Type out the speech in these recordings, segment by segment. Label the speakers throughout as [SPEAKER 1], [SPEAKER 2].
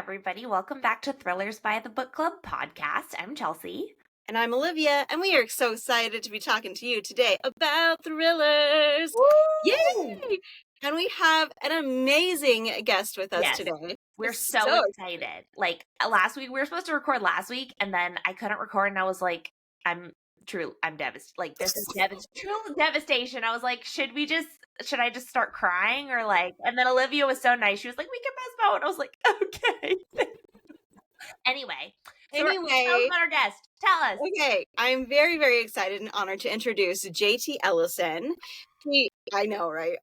[SPEAKER 1] everybody. Welcome back to Thrillers by the Book Club podcast. I'm Chelsea.
[SPEAKER 2] And I'm Olivia, and we are so excited to be talking to you today about thrillers.
[SPEAKER 1] Woo!
[SPEAKER 2] Yay! And we have an amazing guest with us today.
[SPEAKER 1] We're so excited. Like last week, we were supposed to record last week, and then I couldn't record, and I was like, I'm devastated. Like, this is true devastation. I was like, should I just start crying or like, and then Olivia was so nice. She was like, we can postpone. I was like, okay. Anyway, tell us about our guest. Tell us.
[SPEAKER 2] Okay, I'm very, very excited and honored to introduce JT Ellison. I know, right?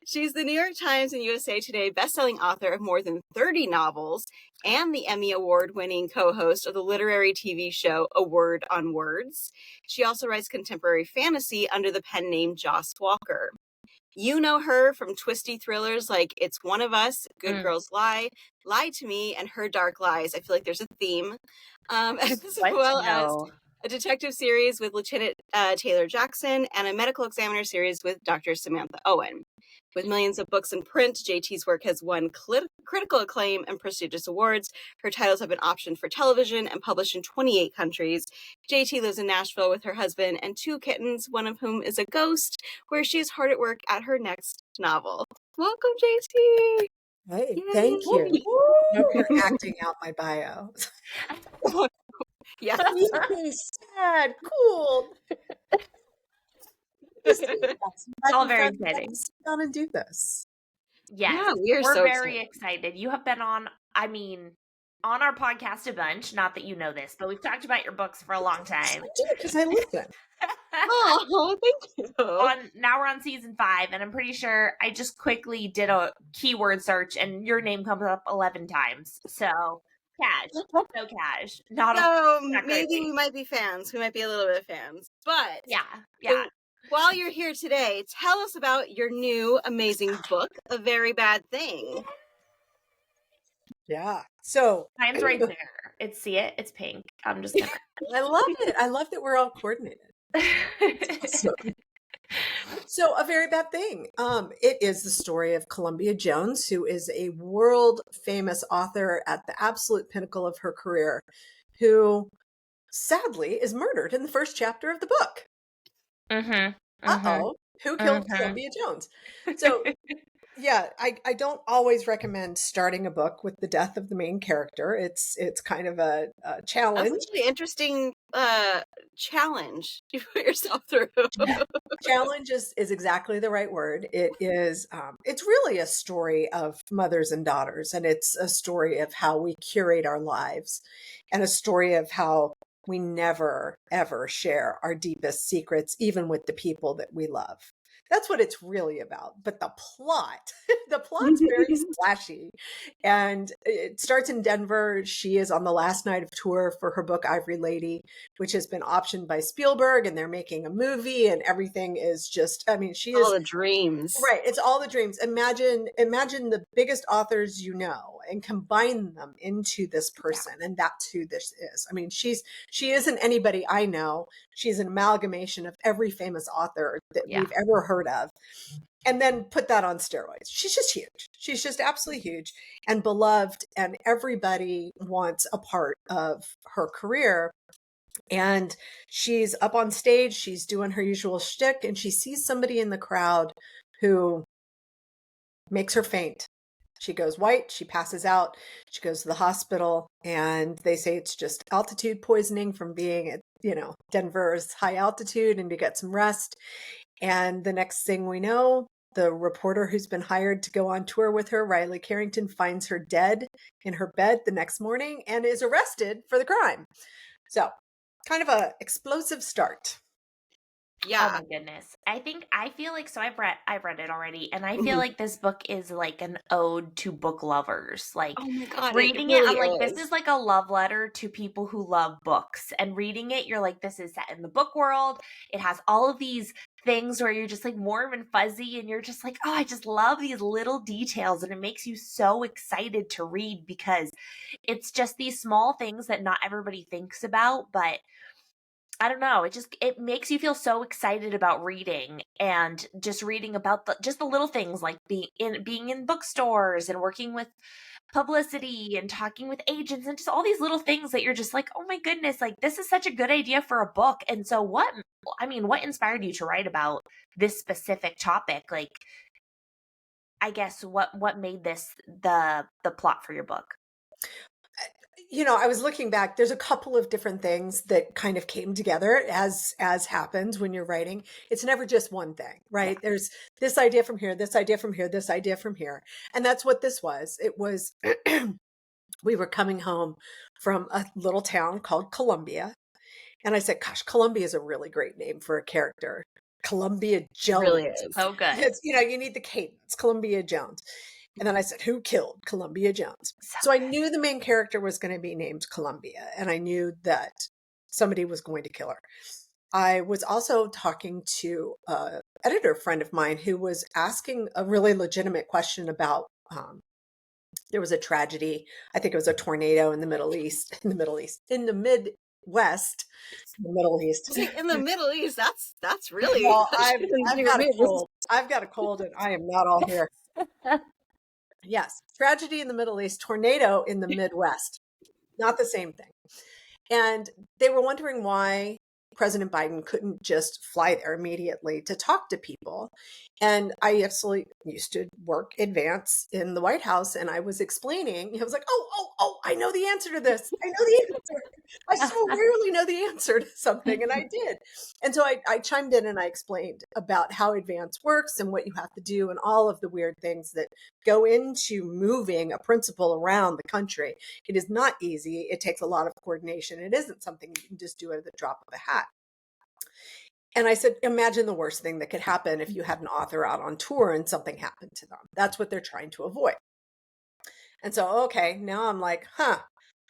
[SPEAKER 2] She's the New York Times and USA Today bestselling author of more than 30 novels and the Emmy Award-winning co-host of the literary TV show A Word on Words. She also writes contemporary fantasy under the pen name Joss Walker. You know her from twisty thrillers like It's One of Us, Good Girls Lie, Lie to Me, and Her Dark Lies. I feel like there's a theme. As well as a detective series with Lieutenant Taylor Jackson and a medical examiner series with Dr. Samantha Owen. With millions of books in print, JT's work has won critical acclaim and prestigious awards. Her titles have been optioned for television and published in 28 countries. JT lives in Nashville with her husband and 2 kittens, one of whom is a ghost, where she is hard at work at her next novel. Welcome, JT!
[SPEAKER 3] Hey, yay. Thank you. I hope you're acting out my bio.
[SPEAKER 2] Yeah.
[SPEAKER 3] Sad, cool.
[SPEAKER 1] It's all very exciting.
[SPEAKER 3] Sit down and do this.
[SPEAKER 1] Yes,
[SPEAKER 2] yeah, we're so
[SPEAKER 1] very excited. You have been on our podcast a bunch. Not that you know this, but we've talked about your books for a long time.
[SPEAKER 3] I do, because I listen.
[SPEAKER 2] Oh, thank you.
[SPEAKER 1] Now we're on season 5, and I'm pretty sure I just quickly did a keyword search, and your name comes up 11 times. So cash, so cash.
[SPEAKER 2] Maybe we might be fans. We might be a little bit of fans, but
[SPEAKER 1] yeah.
[SPEAKER 2] So, while you're here today, tell us about your new amazing book, A Very Bad Thing.
[SPEAKER 3] Yeah. So
[SPEAKER 1] mine's right there. It's pink. I'm just gonna.
[SPEAKER 3] I love it. I love that we're all coordinated. So A Very Bad Thing. It is the story of Columbia Jones, who is a world famous author at the absolute pinnacle of her career, who sadly is murdered in the first chapter of the book. Who killed Columbia Jones? So yeah, I don't always recommend starting a book with the death of the main character. It's kind of a challenge.
[SPEAKER 2] That's actually an interesting challenge you put yourself through.
[SPEAKER 3] Challenge is exactly the right word. It is it's really a story of mothers and daughters, and it's a story of how we curate our lives, and a story of how we never, ever share our deepest secrets, even with the people that we love. That's what it's really about. But the plot's very splashy. And it starts in Denver. She is on the last night of tour for her book, Ivory Lady, which has been optioned by Spielberg, and they're making a movie, and everything is just, she is
[SPEAKER 2] all the dreams.
[SPEAKER 3] Right. It's all the dreams. Imagine the biggest authors you know and combine them into this person. Yeah. And that's who this is. She isn't anybody I know. She's an amalgamation of every famous author that we've ever heard of. And then put that on steroids. She's just huge. She's just absolutely huge and beloved. And everybody wants a part of her career. And she's up on stage. She's doing her usual shtick. And she sees somebody in the crowd who makes her faint. She goes white. She passes out. She goes to the hospital. And they say it's just altitude poisoning from being at, Denver's high altitude, and to get some rest. And the next thing we know, the reporter who's been hired to go on tour with her, Riley Carrington, finds her dead in her bed the next morning and is arrested for the crime. So kind of a explosive start.
[SPEAKER 1] Yeah. Oh my goodness. I feel like, so I've read it already, and I feel like this book is like an ode to book lovers. Like, oh my God, reading it, I'm like, this is like a love letter to people who love books. And reading it, you're like, this is set in the book world. It has all of these things where you're just like warm and fuzzy, and you're just like, oh, I just love these little details. And it makes you so excited to read, because it's just these small things that not everybody thinks about, but I don't know. It makes you feel so excited about reading, and just reading about the little things, like being in bookstores and working with publicity and talking with agents and just all these little things that you're just like, oh my goodness, like this is such a good idea for a book. And so what inspired you to write about this specific topic? Like, I guess what made this the plot for your book?
[SPEAKER 3] I was looking back, there's a couple of different things that kind of came together as happens when you're writing. It's never just one thing, right? Yeah. There's this idea from here, this idea from here, this idea from here. And that's what this was. It was, we were coming home from a little town called Columbia. And I said, gosh, Columbia is a really great name for a character. Columbia Jones.
[SPEAKER 2] It really is.
[SPEAKER 1] Oh, good.
[SPEAKER 3] It's, you need the cadence, Columbia Jones. And then I said, who killed Columbia Jones? So I knew the main character was going to be named Columbia, and I knew that somebody was going to kill her. I was also talking to an editor friend of mine who was asking a really legitimate question about, there was a tragedy. I think it was a tornado in the Midwest, in the Middle East. In the Middle East, that's really. Well, I've got a cold. I've got a cold, and I am not all here. Yes, tragedy in the Middle East, tornado in the Midwest, not the same thing. And they were wondering why President Biden couldn't just fly there immediately to talk to people. And I actually used to work advance in the White House, and I was explaining, I was like, oh, I know the answer to this. I know the answer. I so rarely know the answer to something, and I did. And so I chimed in and I explained about how advance works and what you have to do and all of the weird things that go into moving a principal around the country. It is not easy. It takes a lot of coordination. It isn't something you can just do at the drop of a hat. And I said, imagine the worst thing that could happen if you had an author out on tour and something happened to them. That's what they're trying to avoid. And so, okay, now I'm like,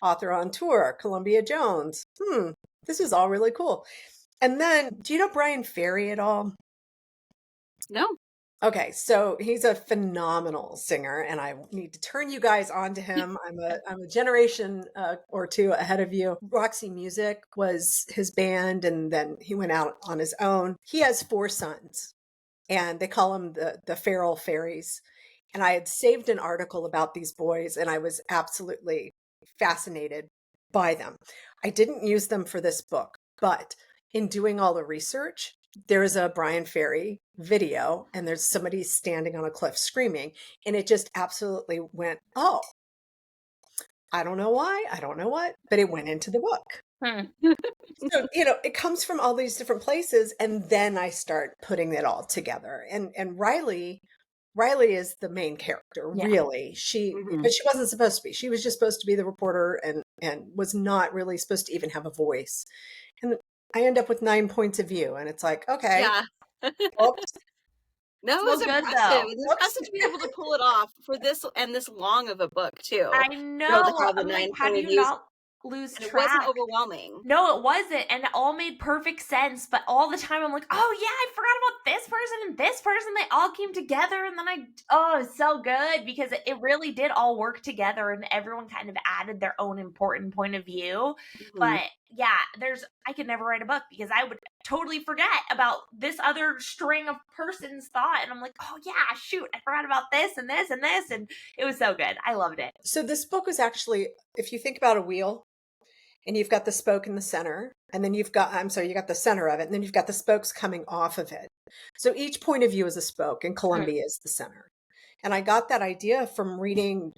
[SPEAKER 3] author on tour, Columbia Jones. This is all really cool. And then, do you know Bryan Ferry at all?
[SPEAKER 2] No.
[SPEAKER 3] Okay, so he's a phenomenal singer, and I need to turn you guys on to him. I'm a generation or two ahead of you. Roxy Music was his band, and then he went out on his own. He has 4 sons, and they call him the Feral Fairies. And I had saved an article about these boys, and I was absolutely fascinated by them. I didn't use them for this book, but in doing all the research, there's a Bryan Ferry video, and there's somebody standing on a cliff screaming, and it just absolutely went, oh, I don't know why, I don't know what, but it went into the book. So, it comes from all these different places, and then I start putting it all together. And Riley is the main character, really. But she wasn't supposed to be. She was just supposed to be the reporter and was not really supposed to even have a voice. And I end up with 9 points of view, and it's like, okay.
[SPEAKER 2] Yeah. Oops. No, it was impressive. It's impressive to be able to pull it off for this and this long of a book too.
[SPEAKER 1] I know. How do you not lose track?
[SPEAKER 2] It wasn't overwhelming.
[SPEAKER 1] No, it wasn't, and it all made perfect sense. But all the time, I'm like, oh yeah, I forgot about this person and this person. They all came together, and then it's so good because it really did all work together, and everyone kind of added their own important point of view. But yeah, I could never write a book because I would totally forget about this other string of person's thought, and I'm like, oh yeah, shoot, I forgot about this and this and this, and it was so good. I loved it.
[SPEAKER 3] So this book was actually, if you think about a wheel, and you've got the spoke in the center, and then you got the center of it, and then you've got the spokes coming off of it. So each point of view is a spoke, and Columbia is the center. And I got that idea from reading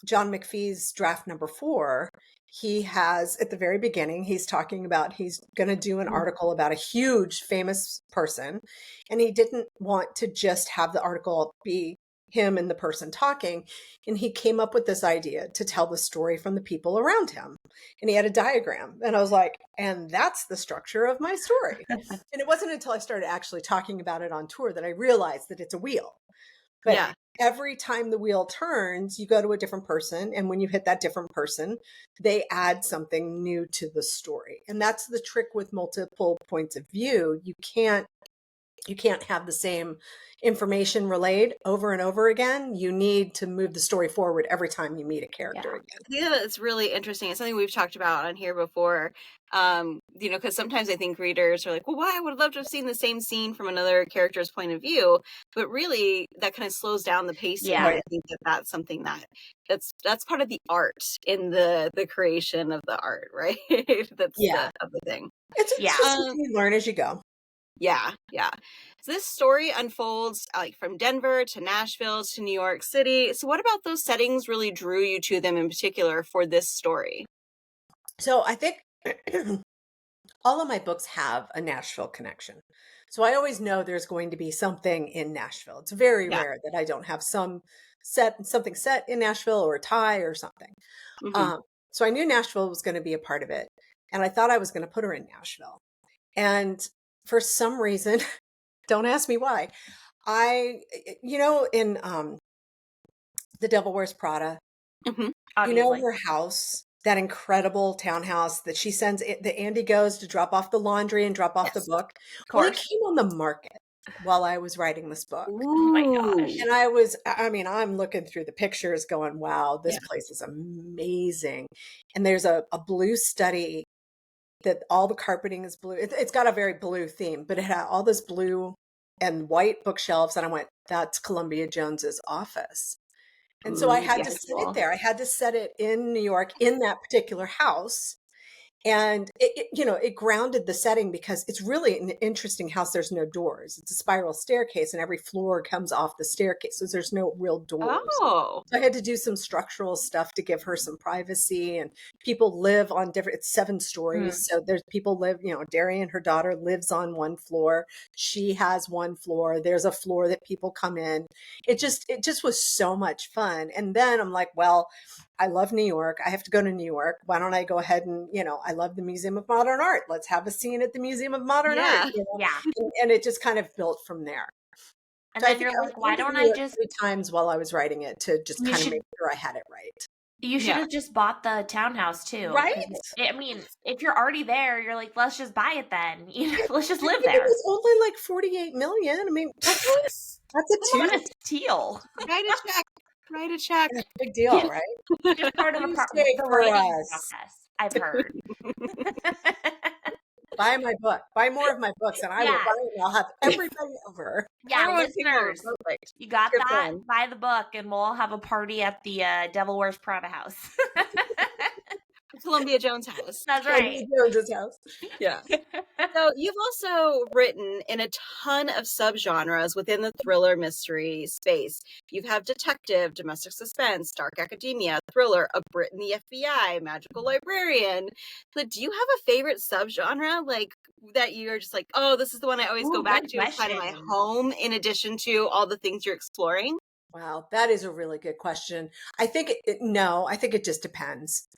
[SPEAKER 3] John McPhee's draft number 4. He has, at the very beginning, he's talking about he's going to do an article about a huge famous person, and he didn't want to just have the article be him and the person talking. And he came up with this idea to tell the story from the people around him. And he had a diagram. And I was like, and that's the structure of my story. And it wasn't until I started actually talking about it on tour that I realized that it's a wheel. But every time the wheel turns, you go to a different person. And when you hit that different person, they add something new to the story. And that's the trick with multiple points of view. You can't You can't have the same information relayed over and over again. You need to move the story forward every time you meet a character again.
[SPEAKER 2] Yeah, it's really interesting. It's something we've talked about on here before. Because sometimes I think readers are like, well, why? I would love to have seen the same scene from another character's point of view. But really, that kind of slows down the pacing.
[SPEAKER 1] Yeah.
[SPEAKER 2] I think that's something that's part of the art in the creation of the art, right? That's the thing.
[SPEAKER 3] It's just something you learn as you go.
[SPEAKER 2] Yeah. So this story unfolds like from Denver to Nashville to New York City. So what about those settings really drew you to them in particular for this story?
[SPEAKER 3] So I think all of my books have a Nashville connection. So I always know there's going to be something in Nashville. It's very rare that I don't have something set in Nashville or a tie or something. So I knew Nashville was going to be a part of it. And I thought I was going to put her in Nashville. And for some reason, don't ask me why, in The Devil Wears Prada, her house, that incredible townhouse that she sends, that Andy goes to drop off the laundry and drop off the book. Well, it came on the market while I was writing this book.
[SPEAKER 1] Oh my gosh.
[SPEAKER 3] And I'm looking through the pictures going, wow, this place is amazing. And there's a blue study that all the carpeting is blue. It's got a very blue theme, but it had all this blue and white bookshelves. And I went, that's Columbia Jones's office. And so I had to set it there. I had to set it in New York in that particular house. And it grounded the setting because it's really an interesting house. There's no doors. It's a spiral staircase and every floor comes off the staircase. So there's no real doors.
[SPEAKER 2] Oh.
[SPEAKER 3] So I had to do some structural stuff to give her some privacy, and people live on it's 7 stories. So there's people live, Darian, her daughter, lives on one floor. She has one floor. There's a floor that people come in. It just was so much fun. And then I'm like, well, I love New York. I have to go to New York. Why don't I go ahead and, I love the Museum of Modern Art. Let's have a scene at the Museum of Modern Art.
[SPEAKER 1] Yeah.
[SPEAKER 3] And it just kind of built from there.
[SPEAKER 1] And
[SPEAKER 3] so
[SPEAKER 1] then you're like, why don't I just
[SPEAKER 3] 3 times while I was writing it to just kind of make sure I had it right.
[SPEAKER 1] You should have just bought the townhouse too.
[SPEAKER 3] Right.
[SPEAKER 1] I mean, if you're already there, you're like, let's just buy it then. Let's just live there.
[SPEAKER 3] It was only like $48 million. I mean, that's a
[SPEAKER 1] steal.
[SPEAKER 2] Write a check.
[SPEAKER 3] Big deal, right?
[SPEAKER 1] Just part of the process, I've heard.
[SPEAKER 3] Buy my book. Buy more of my books, and I will buy it. And I'll have everybody over.
[SPEAKER 1] Yeah, listeners, you got that? Buy the book, and we'll all have a party at the Devil Wears Prada house.
[SPEAKER 2] Columbia Jones house.
[SPEAKER 1] That's right.
[SPEAKER 3] Jones's house.
[SPEAKER 2] Yeah. So you've also written in a ton of subgenres within the thriller mystery space. You have detective, domestic suspense, dark academia, thriller, a Brit in the FBI, magical librarian. But do you have a favorite subgenre, like that you're just like, oh, this is the one I always go back to? It's kind of my home, in addition to all the things you're exploring.
[SPEAKER 3] Wow, that is a really good question. I think I think it just depends.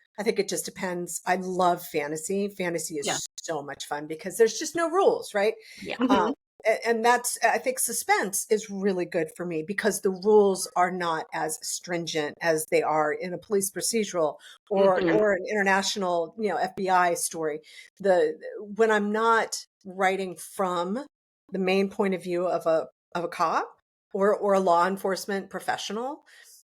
[SPEAKER 3] I love fantasy. Fantasy is so much fun because there's just no rules, right?
[SPEAKER 1] Yeah.
[SPEAKER 3] And I think suspense is really good for me because the rules are not as stringent as they are in a police procedural or an international, FBI story. When I'm not writing from the main point of view of a cop or a law enforcement professional,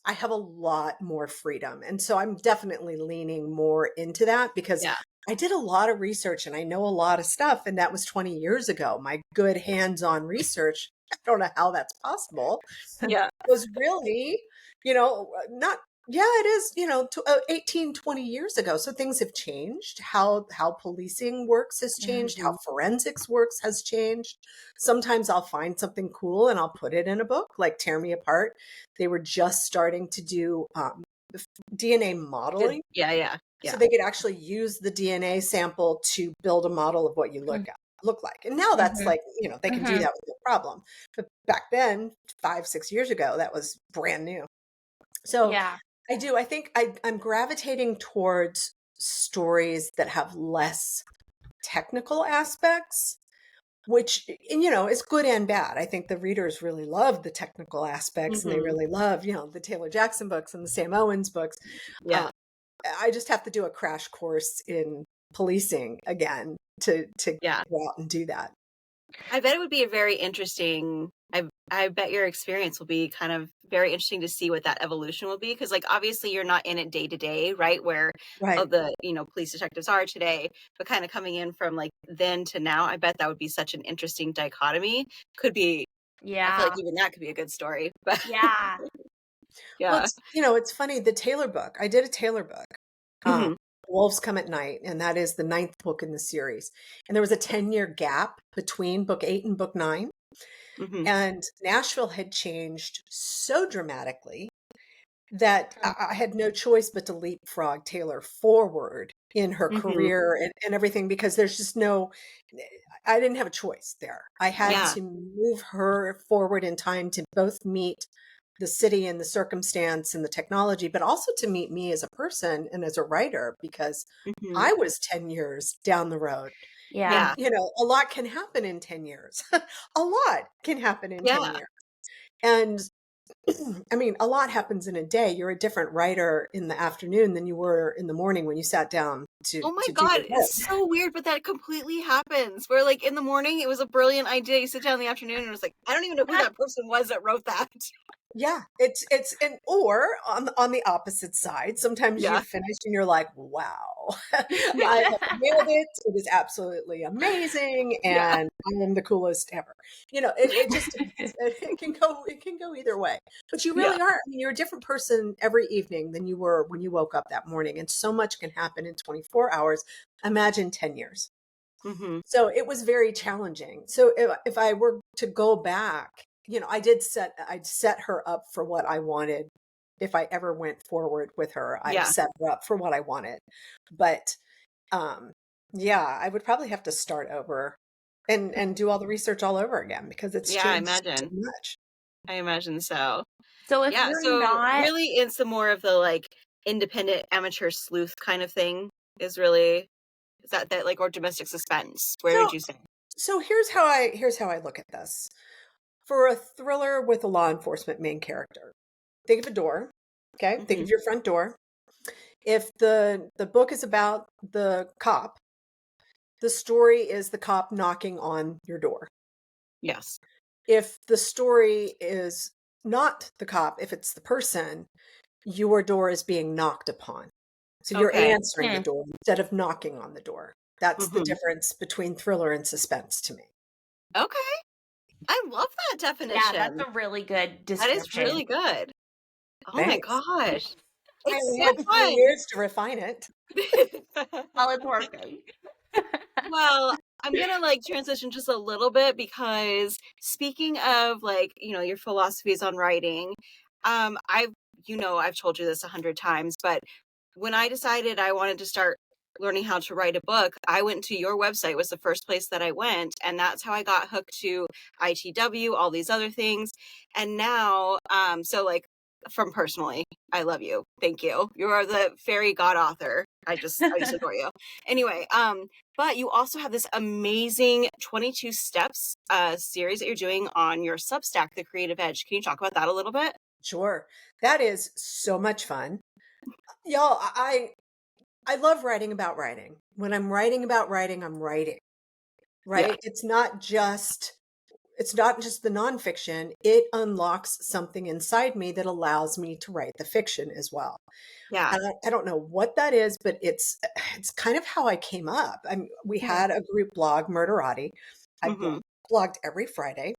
[SPEAKER 3] I have a lot more freedom. And so I'm definitely leaning more into that because I did a lot of research and I know a lot of stuff. And that was 20 years ago. My good hands-on research, I don't know how that's possible. Was really, it is, 18, 20 years ago. So things have changed. How policing works has changed. How forensics works has changed. Sometimes I'll find something cool and I'll put it in a book, like Tear Me Apart. They were just starting to do DNA modeling. So they could actually use the DNA sample to build a model of what you look like. And now that's like, they can do that with no problem. But back then, 5-6 years ago, that was brand new. So I think I'm gravitating towards stories that have less technical aspects, which, is good and bad. I think the readers really love the technical aspects and they really love, the Taylor Jackson books and the Sam Owens books. I just have to do a crash course in policing again to go out and do that.
[SPEAKER 2] I bet it would be a very interesting. I bet your experience will be kind of very interesting to see what that evolution will be, because like obviously you're not in it day to day, right? Where
[SPEAKER 3] Right.
[SPEAKER 2] the police detectives are today, but kind of coming in from like then to now. I bet that would be such an interesting dichotomy. Could be. I feel like
[SPEAKER 1] Yeah.
[SPEAKER 2] even that could be a good story. But
[SPEAKER 1] Yeah.
[SPEAKER 3] Well,
[SPEAKER 2] yeah.
[SPEAKER 3] it's funny, the Taylor book. I did a Taylor book. Um,
[SPEAKER 2] Hmm.
[SPEAKER 3] Wolves Come at Night, and that is the 9th book in the series. And there was a 10-year gap between book 8 and book 9.
[SPEAKER 2] Hmm.
[SPEAKER 3] And Nashville had changed so dramatically that I had no choice but to leapfrog Taylor forward in her
[SPEAKER 2] Hmm.
[SPEAKER 3] career and everything, because there's just I didn't have a choice there. I had
[SPEAKER 2] Yeah.
[SPEAKER 3] to move her forward in time to both meet the city and the circumstance and the technology, but also to meet me as a person and as a writer, because
[SPEAKER 2] Hmm.
[SPEAKER 3] I was 10 years down the road.
[SPEAKER 1] Yeah.
[SPEAKER 3] And,
[SPEAKER 2] Yeah.
[SPEAKER 3] a lot can happen in 10 years. A lot can happen in 10
[SPEAKER 2] Yeah.
[SPEAKER 3] years. And I mean, a lot happens in a day. You're a different writer in the afternoon than you were in the morning when you sat down to
[SPEAKER 2] Oh my
[SPEAKER 3] do
[SPEAKER 2] God,
[SPEAKER 3] your work.
[SPEAKER 2] it's so weird, but that completely happens. Where like in the morning, it was a brilliant idea. You sit down in the afternoon and it's like, I don't even know who that person was that wrote that.
[SPEAKER 3] Yeah, and or on the opposite side, sometimes you
[SPEAKER 2] Yeah.
[SPEAKER 3] finish and you're like, wow,
[SPEAKER 2] Yeah.
[SPEAKER 3] I have nailed it. It is absolutely amazing,
[SPEAKER 2] Yeah.
[SPEAKER 3] and I am the coolest ever. It just depends. It can go either way. But you
[SPEAKER 2] Yeah.
[SPEAKER 3] really are. I mean, you're a different person every evening than you were when you woke up that morning, and so much can happen in 24 hours. Imagine 10 years.
[SPEAKER 2] Hmm.
[SPEAKER 3] So it was very challenging. So if I were to go back, I'd set her up for what I wanted. If I ever went forward with her, I'd
[SPEAKER 2] Yeah.
[SPEAKER 3] set her up for what I wanted. But um, yeah, I would probably have to start over and do all the research all over again, because it's
[SPEAKER 2] Yeah, I
[SPEAKER 3] changed so
[SPEAKER 2] imagine.
[SPEAKER 3] much.
[SPEAKER 2] I imagine so.
[SPEAKER 1] So if
[SPEAKER 2] Yeah.
[SPEAKER 1] you're
[SPEAKER 2] So
[SPEAKER 1] not
[SPEAKER 2] really it's the more of the like independent amateur sleuth kind of thing is really is that like or domestic suspense. Where would
[SPEAKER 3] So
[SPEAKER 2] you say?
[SPEAKER 3] so here's how I look at this. For a thriller with a law enforcement main character, think of a door. Okay, think
[SPEAKER 2] Hmm.
[SPEAKER 3] of your front door. If the book is about the cop, the story is the cop knocking on your door.
[SPEAKER 2] Yes.
[SPEAKER 3] If the story is not the cop, if it's the person, your door is being knocked upon. So you're
[SPEAKER 2] Okay.
[SPEAKER 3] answering the door instead of knocking on the door. That's the
[SPEAKER 2] Hmm.
[SPEAKER 3] difference between thriller and suspense to me.
[SPEAKER 2] Okay. I love that
[SPEAKER 1] Yeah, that's
[SPEAKER 2] definition.
[SPEAKER 1] a really good
[SPEAKER 2] That is
[SPEAKER 1] description.
[SPEAKER 2] really good. Oh my
[SPEAKER 3] Thanks.
[SPEAKER 2] gosh.
[SPEAKER 3] I
[SPEAKER 2] It's
[SPEAKER 3] only
[SPEAKER 2] so
[SPEAKER 3] had 3
[SPEAKER 2] fun.
[SPEAKER 3] years to refine it.
[SPEAKER 1] Well, it's working.
[SPEAKER 2] Well, I'm gonna like transition just a little bit because speaking of like, your philosophies on writing, I've told you this 100 times, but when I decided I wanted to start learning how to write a book, I went to your website was the first place that I went, and that's how I got hooked to ITW, all these other things. And now, so like from personally, I love you. Thank you. You are the fairy god author. I just adore you. Anyway, but you also have this amazing 22 steps series that you're doing on your Substack, The Creative Edge. Can you talk about that a little bit?
[SPEAKER 3] Sure. That is so much fun. Y'all, I love writing about writing. When I'm writing about writing, I'm writing,
[SPEAKER 2] Yeah.
[SPEAKER 3] right? It's not just the nonfiction. It unlocks something inside me that allows me to write the fiction as well.
[SPEAKER 2] Yeah.
[SPEAKER 3] And I don't know what that is, but it's kind of how I came up. We had a group blog, Murderati. I
[SPEAKER 2] Hmm.
[SPEAKER 3] blogged every Friday.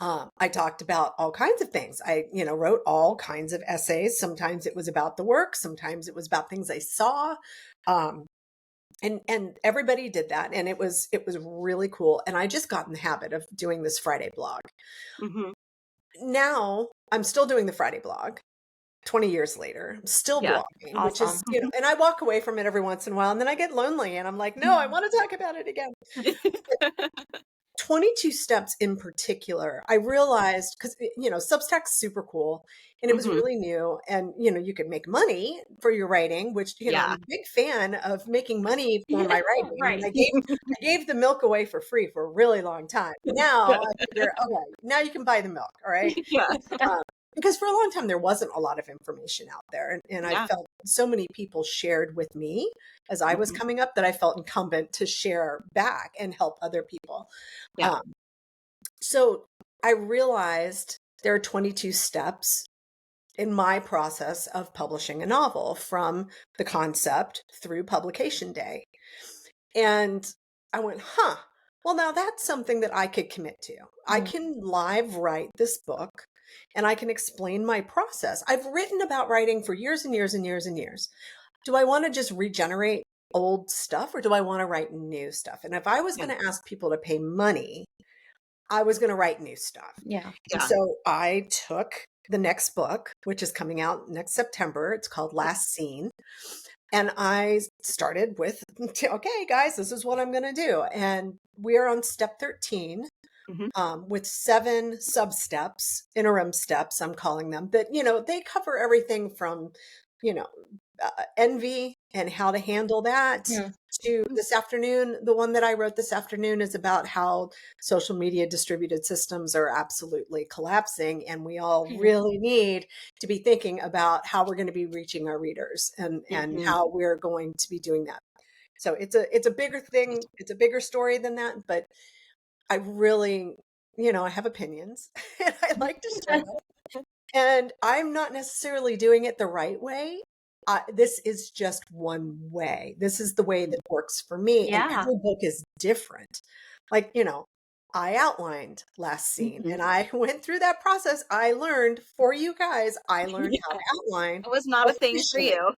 [SPEAKER 3] I talked about all kinds of things. I, wrote all kinds of essays. Sometimes it was about the work. Sometimes it was about things I saw. Um, and everybody did that, and it was really cool. And I just got in the habit of doing this Friday blog.
[SPEAKER 2] Hmm.
[SPEAKER 3] Now I'm still doing the Friday blog. 20 yeyears later, I'm still
[SPEAKER 2] Yeah.
[SPEAKER 3] blogging, which is,
[SPEAKER 1] Awesome.
[SPEAKER 3] and I walk away from it every once in a while, and then I get lonely and I'm like, no, I want to talk about it again. 22 steps in particular, I realized, because Substack's super cool and it was
[SPEAKER 2] Hmm.
[SPEAKER 3] really new, and you could make money for your writing, which I'm
[SPEAKER 2] Yeah.
[SPEAKER 3] a big fan of making money for
[SPEAKER 1] Yeah,
[SPEAKER 3] my writing. I mean,
[SPEAKER 1] right.
[SPEAKER 3] I gave the milk away for free for a really long time. Now I figure, okay, now you can buy the milk, all right.
[SPEAKER 2] Yeah.
[SPEAKER 3] because for a long time there wasn't a lot of information out there, and I felt so many people shared with me as I was coming up that I felt incumbent to share back and help other people. So I realized there are 22 steps in my process of publishing a novel, from the concept through publication day. And I went, well, now that's something that I could commit to. I can live write this book and I can explain my process. I've written about writing for years and years and years and years. Do I want to just regenerate old stuff, or do I want to write new stuff? And if I was going to ask people to pay money, I was going to write new stuff. And so I took the next book, which is coming out next September. It's called Last Scene. And I started with, okay, guys, this is what I'm going to do. And we are on step 13 with 7 sub-steps, interim steps, I'm calling them, that, they cover everything from, envy and how to handle that to this afternoon. The one that I wrote this afternoon is about how social media distributed systems are absolutely collapsing. And we all really need to be thinking about how we're going to be reaching our readers and how we're going to be doing that. So it's a bigger thing. It's a bigger story than that. But I really, I have opinions and I like to share them. And I'm not necessarily doing it the right way. This is just one way. This is the way that works for me. And every book is different. Like, I outlined Last Scene and I went through that process. I learned for you guys, I learned how to outline.
[SPEAKER 2] It was not a thing for you.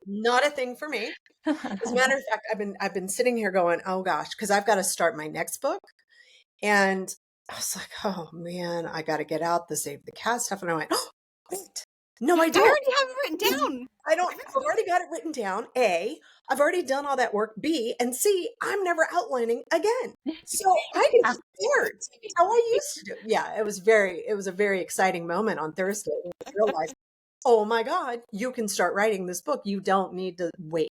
[SPEAKER 3] Not a thing for me. As a matter of fact, I've been sitting here going, oh gosh, because I've got to start my next book. And I was like, oh man, I got to get out the Save the Cat stuff. And I went, oh, wait. No, I don't.
[SPEAKER 2] I already have it written down.
[SPEAKER 3] I've already got it written down. A, I've already done all that work. B, and C, I'm never outlining again. So I can start how I used to do. Yeah, it was a very exciting moment on Thursday when I realized, oh my God, you can start writing this book. You don't need to wait.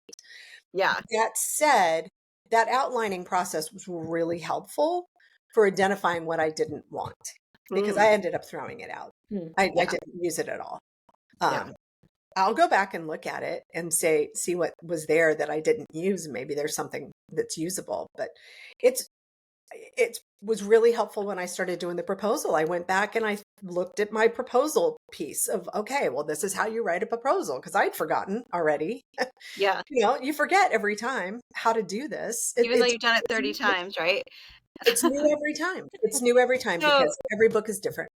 [SPEAKER 2] Yeah.
[SPEAKER 3] That said, that outlining process was really helpful for identifying what I didn't want, because I ended up throwing it out. I didn't use it at all. I'll go back and look at it and see what was there that I didn't use. Maybe there's something that's usable, but it was really helpful when I started doing the proposal. I went back and I looked at my proposal piece of, okay, well, this is how you write a proposal, because I'd forgotten already.
[SPEAKER 2] Yeah.
[SPEAKER 3] You forget every time how to do this.
[SPEAKER 2] Even though you've done it 30 times, right?
[SPEAKER 3] It's new every time. It's new every time because every book is different.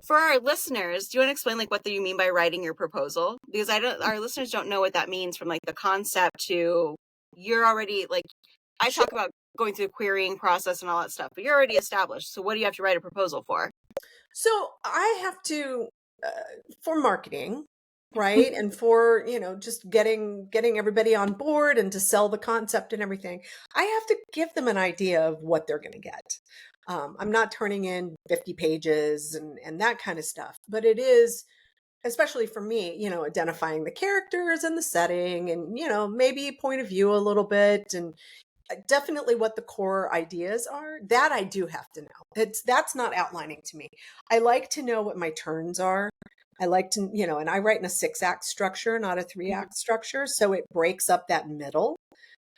[SPEAKER 2] For our listeners, do you want to explain what do you mean by writing your proposal? Because our listeners don't know what that means, from the concept to you're already I talk about going through the querying process and all that stuff, but you're already established. So what do you have to write a proposal for?
[SPEAKER 3] So I have to, for marketing, right? And for, just getting everybody on board and to sell the concept and everything, I have to give them an idea of what they're going to get. I'm not turning in 50 pages and that kind of stuff, but it is, especially for me, identifying the characters and the setting and, maybe point of view a little bit, and definitely what the core ideas are. That I do have to know. That's not outlining to me. I like to know what my turns are. I like to, and I write in a 6-act structure, not a 3-act structure. So it breaks up that middle.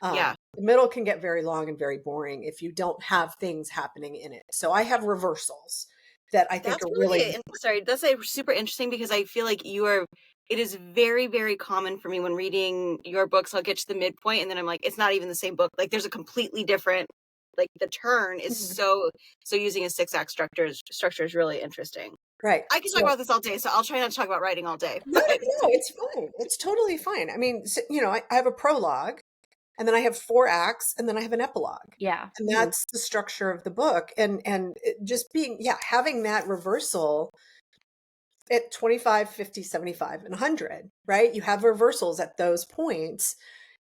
[SPEAKER 3] The middle can get very long and very boring if you don't have things happening in it. So I have reversals that I think are really
[SPEAKER 2] sorry. That's super interesting, because I feel like it is very, very common for me when reading your books. I'll get to the midpoint and then I'm like, it's not even the same book. There's a completely different, the turn is so using a 6-act structure is really interesting.
[SPEAKER 3] Right.
[SPEAKER 2] I can talk about this all day, so I'll try not to talk about writing all day.
[SPEAKER 3] No, it's fine. It's totally fine. I mean, I have a prologue, and then I have 4 acts, and then I have an epilogue.
[SPEAKER 1] Yeah.
[SPEAKER 3] And that's the structure of the book. And just having that reversal at 25, 50, 75, and 100, right? You have reversals at those points,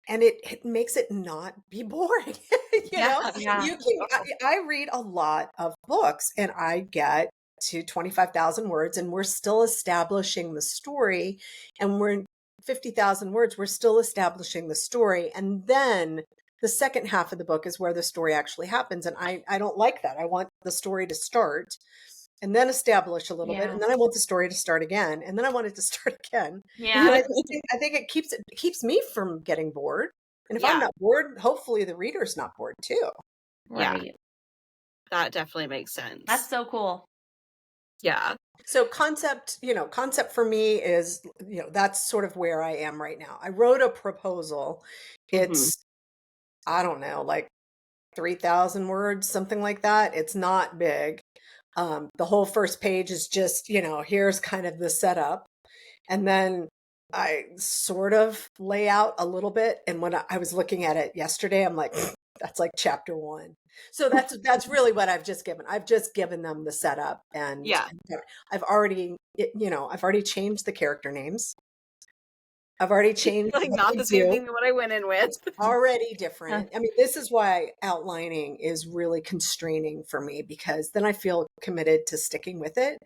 [SPEAKER 3] and it makes it not be boring. I read a lot of books and I get to 25,000 words and we're still establishing the story, and we're 50,000 words, we're still establishing the story. And then the second half of the book is where the story actually happens. And I don't like that. I want the story to start and then establish a little bit, and then I want the story to start again, and then I want it to start again.
[SPEAKER 1] Yeah.
[SPEAKER 3] And I think it keeps me from getting bored. And if I'm not bored, hopefully the reader's not bored too.
[SPEAKER 1] Right.
[SPEAKER 2] Yeah. That definitely makes sense.
[SPEAKER 1] That's so cool.
[SPEAKER 2] Yeah.
[SPEAKER 3] So concept for me is, that's sort of where I am right now. I wrote a proposal. It's, I don't know, like 3,000 words, something like that. It's not big. The whole first page is just, here's kind of the setup. And then I sort of lay out a little bit. And when I was looking at it yesterday, I'm like, that's like chapter 1. So that's really what I've just given. I've just given them the setup, and I've already changed the character names. I've already changed
[SPEAKER 2] like not the same thing that what I went in with.
[SPEAKER 3] Already different. I mean, this is why outlining is really constraining for me, because then I feel committed to sticking with it.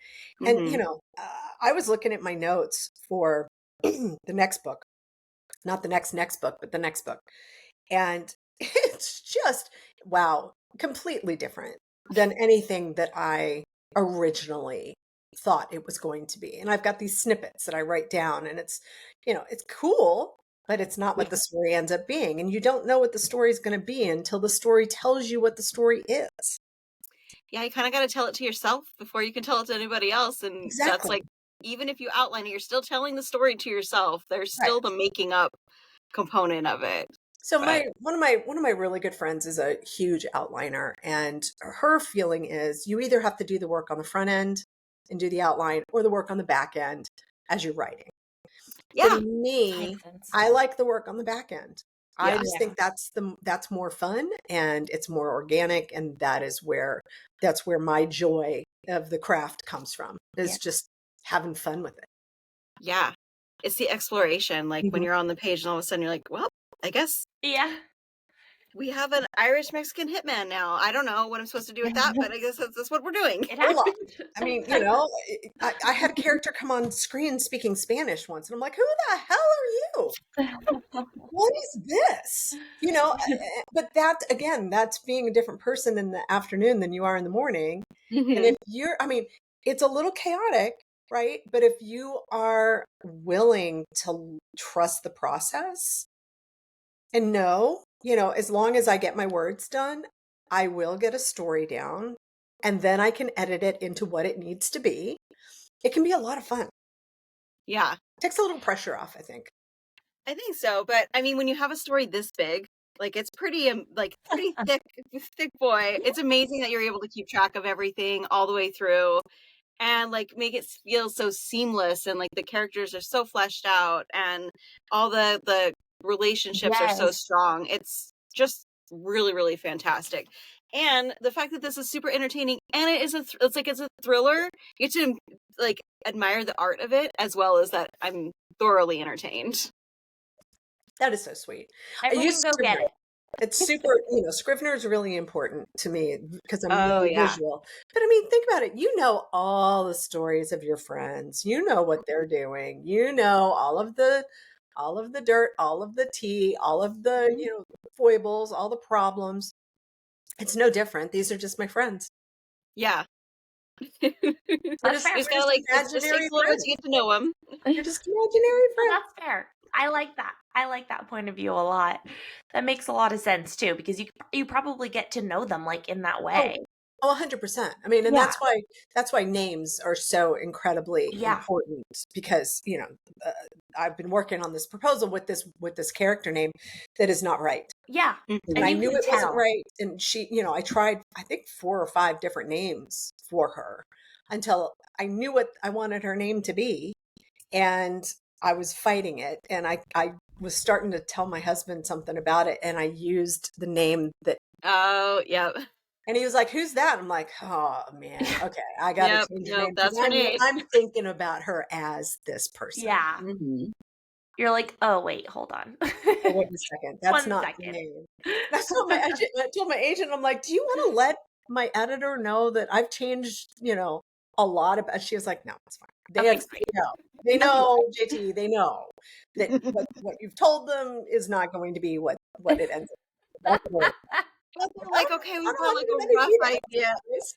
[SPEAKER 3] And I was looking at my notes for the next book, not the next book, but the next book, and it's just wow, completely different than anything that I originally thought it was going to be. And I've got these snippets that I write down, and it's cool, but it's not what the story ends up being. And you don't know what the story is going to be until the story tells you what the story is.
[SPEAKER 2] Yeah, you kind of got to tell it to yourself before you can tell it to anybody else. And that's like, even if you outline it, you're still telling the story to yourself. There's still the making up component of it.
[SPEAKER 3] So one of my really good friends is a huge outliner, and her feeling is you either have to do the work on the front end and do the outline, or the work on the back end as you're writing. Yeah. For me, I like the work on the back end. I just think that's more fun, and it's more organic, and that's where my joy of the craft comes from, is just having fun with it.
[SPEAKER 2] Yeah. It's the exploration, like when you're on the page and all of a sudden you're like, well, I guess we have an Irish Mexican hitman now. I don't know what I'm supposed to do with that, but I guess that's what we're doing.
[SPEAKER 3] I mean, I had a character come on screen speaking Spanish once, and I'm like, who the hell are you? What is this? But that's being a different person in the afternoon than you are in the morning. And if it's a little chaotic, right? But if you are willing to trust the process and know, as long as I get my words done, I will get a story down, and then I can edit it into what it needs to be. It can be a lot of fun.
[SPEAKER 2] Yeah.
[SPEAKER 3] It takes a little pressure off, I think.
[SPEAKER 2] I think so. But I mean, when you have a story this big, like it's pretty thick boy. It's amazing that you're able to keep track of everything all the way through, and like make it feel so seamless, and like the characters are so fleshed out, and all the relationships are so strong. It's just really, really fantastic. And the fact that this is super entertaining, and it's a thriller, you get to like admire the art of it, as well as that I'm thoroughly entertained.
[SPEAKER 3] That is so sweet.
[SPEAKER 1] Everyone go get it.
[SPEAKER 3] It's super, Scrivener is really important to me because I'm really visual. But I mean, think about it. You know all the stories of your friends. You know what they're doing. You know all of the dirt, all of the tea, all of the, foibles, all the problems. It's no different. These are just my friends.
[SPEAKER 2] Yeah.
[SPEAKER 3] They're just
[SPEAKER 2] gotta like imaginary friends. To get to know them.
[SPEAKER 3] They're just imaginary friends.
[SPEAKER 1] Well, that's fair. I like that. I like that point of view a lot. That makes a lot of sense too, because you probably get to know them like in that way.
[SPEAKER 3] Oh, 100%. I mean, and that's why names are so incredibly important, because I've been working on this proposal with this character name that is not right.
[SPEAKER 1] Yeah,
[SPEAKER 3] and I knew it wasn't right, and she, I tried I think 4 or 5 different names for her until I knew what I wanted her name to be, and I was fighting it, and I was starting to tell my husband something about it, and I used the name that.
[SPEAKER 2] Oh, yeah.
[SPEAKER 3] And he was like, "Who's that?" I'm like, "Oh man, okay, I gotta change her name."
[SPEAKER 2] That's her name.
[SPEAKER 3] I'm thinking about her as this person.
[SPEAKER 1] Yeah. You're like, oh wait, hold on.
[SPEAKER 3] Wait a second, that's not the name. That's what I told my agent. I'm like, "Do you want to let my editor know that I've changed, a lot about?" She was like, "No, it's fine. They know, JT. They know that what you've told them is not going to be what it ends up."
[SPEAKER 2] they're like, okay,
[SPEAKER 3] I
[SPEAKER 2] we've
[SPEAKER 3] don't
[SPEAKER 2] got
[SPEAKER 3] want
[SPEAKER 2] like
[SPEAKER 3] too
[SPEAKER 2] a
[SPEAKER 3] many
[SPEAKER 2] rough idea.
[SPEAKER 3] details.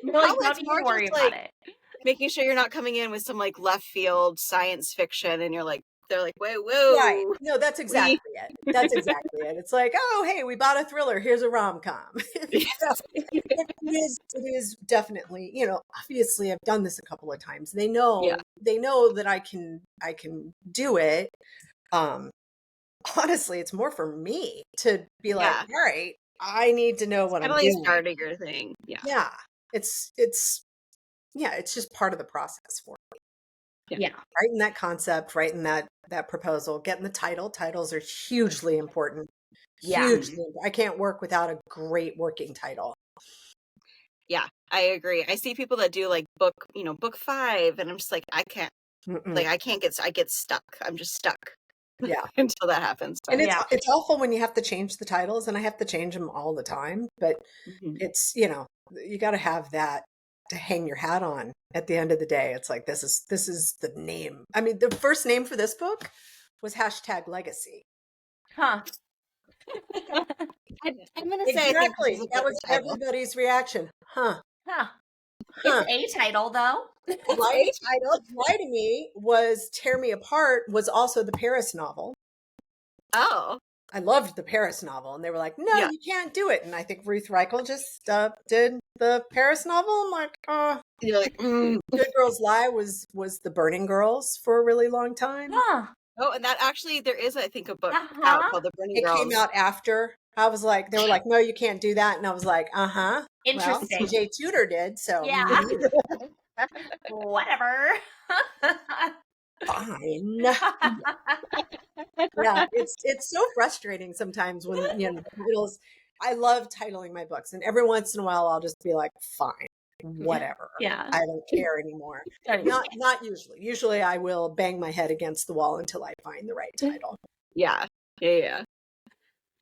[SPEAKER 1] You're
[SPEAKER 2] No,
[SPEAKER 1] like, don't
[SPEAKER 2] it's more
[SPEAKER 1] even worry
[SPEAKER 2] just
[SPEAKER 1] about
[SPEAKER 2] like
[SPEAKER 1] it.
[SPEAKER 2] making sure you're not coming in with some like left field science fiction and you're like, they're like, whoa,
[SPEAKER 3] Right.
[SPEAKER 2] whoa.
[SPEAKER 3] No, that's exactly it. That's exactly it. It's like, oh, hey, we bought a thriller. Here's a rom-com. So it is definitely, obviously I've done this a couple of times. They
[SPEAKER 2] Yeah.
[SPEAKER 3] know that I can do it. Um, honestly, it's more for me to be like, all right, I need to know what
[SPEAKER 2] Kind
[SPEAKER 3] I'm
[SPEAKER 2] of like
[SPEAKER 3] doing.
[SPEAKER 2] starting your thing. Yeah.
[SPEAKER 3] Yeah. It's just part of the process for me.
[SPEAKER 1] Yeah.
[SPEAKER 3] Writing that concept, writing that proposal, getting the title. Titles are hugely important.
[SPEAKER 1] Yeah.
[SPEAKER 3] Hugely. I can't work without a great working title.
[SPEAKER 2] Yeah, I agree. I see people that do like book 5, and I'm just like, I can't, like, I get stuck. I'm just stuck.
[SPEAKER 3] Yeah.
[SPEAKER 2] Until that happens.
[SPEAKER 3] And
[SPEAKER 2] But
[SPEAKER 3] it's awful when you have to change the titles, and I have to change them all the time, but it's, you got to have that to hang your hat on at the end of the day. It's like, this is the name. I mean, the first name for this book was #legacy.
[SPEAKER 1] Huh.
[SPEAKER 2] I'm going to say, I think this is
[SPEAKER 3] Exactly.
[SPEAKER 2] a
[SPEAKER 3] That
[SPEAKER 2] better
[SPEAKER 3] was
[SPEAKER 2] title.
[SPEAKER 3] everybody's reaction. Huh.
[SPEAKER 1] Huh.
[SPEAKER 3] Huh.
[SPEAKER 1] It's a title though.
[SPEAKER 2] It's a title.
[SPEAKER 3] Why to me was Tear Me Apart was also the Pearse novel.
[SPEAKER 2] Oh.
[SPEAKER 3] I loved the Pearse novel, and they were like, no,
[SPEAKER 2] Yeah.
[SPEAKER 3] you can't do it. And I think Ruth Reichel just did the Pearse novel. I'm like,
[SPEAKER 2] You're like,
[SPEAKER 3] Good Girls Lie was the Burning Girls for a really long time.
[SPEAKER 1] Huh.
[SPEAKER 2] Oh, and that actually, there is, I think, a book out called The Burning
[SPEAKER 3] It
[SPEAKER 2] Girls.
[SPEAKER 3] came out after. I was like, they were like, no, you can't do that. And I was like, well,
[SPEAKER 1] Interesting.
[SPEAKER 3] CJ Tudor did, so
[SPEAKER 1] Yeah. Whatever.
[SPEAKER 3] fine. Yeah, it's so frustrating sometimes when titles. I love titling my books, and every once in a while I'll just be like, fine, whatever.
[SPEAKER 1] Yeah.
[SPEAKER 3] I don't care anymore. Not usually. Usually I will bang my head against the wall until I find the right title.
[SPEAKER 2] Yeah.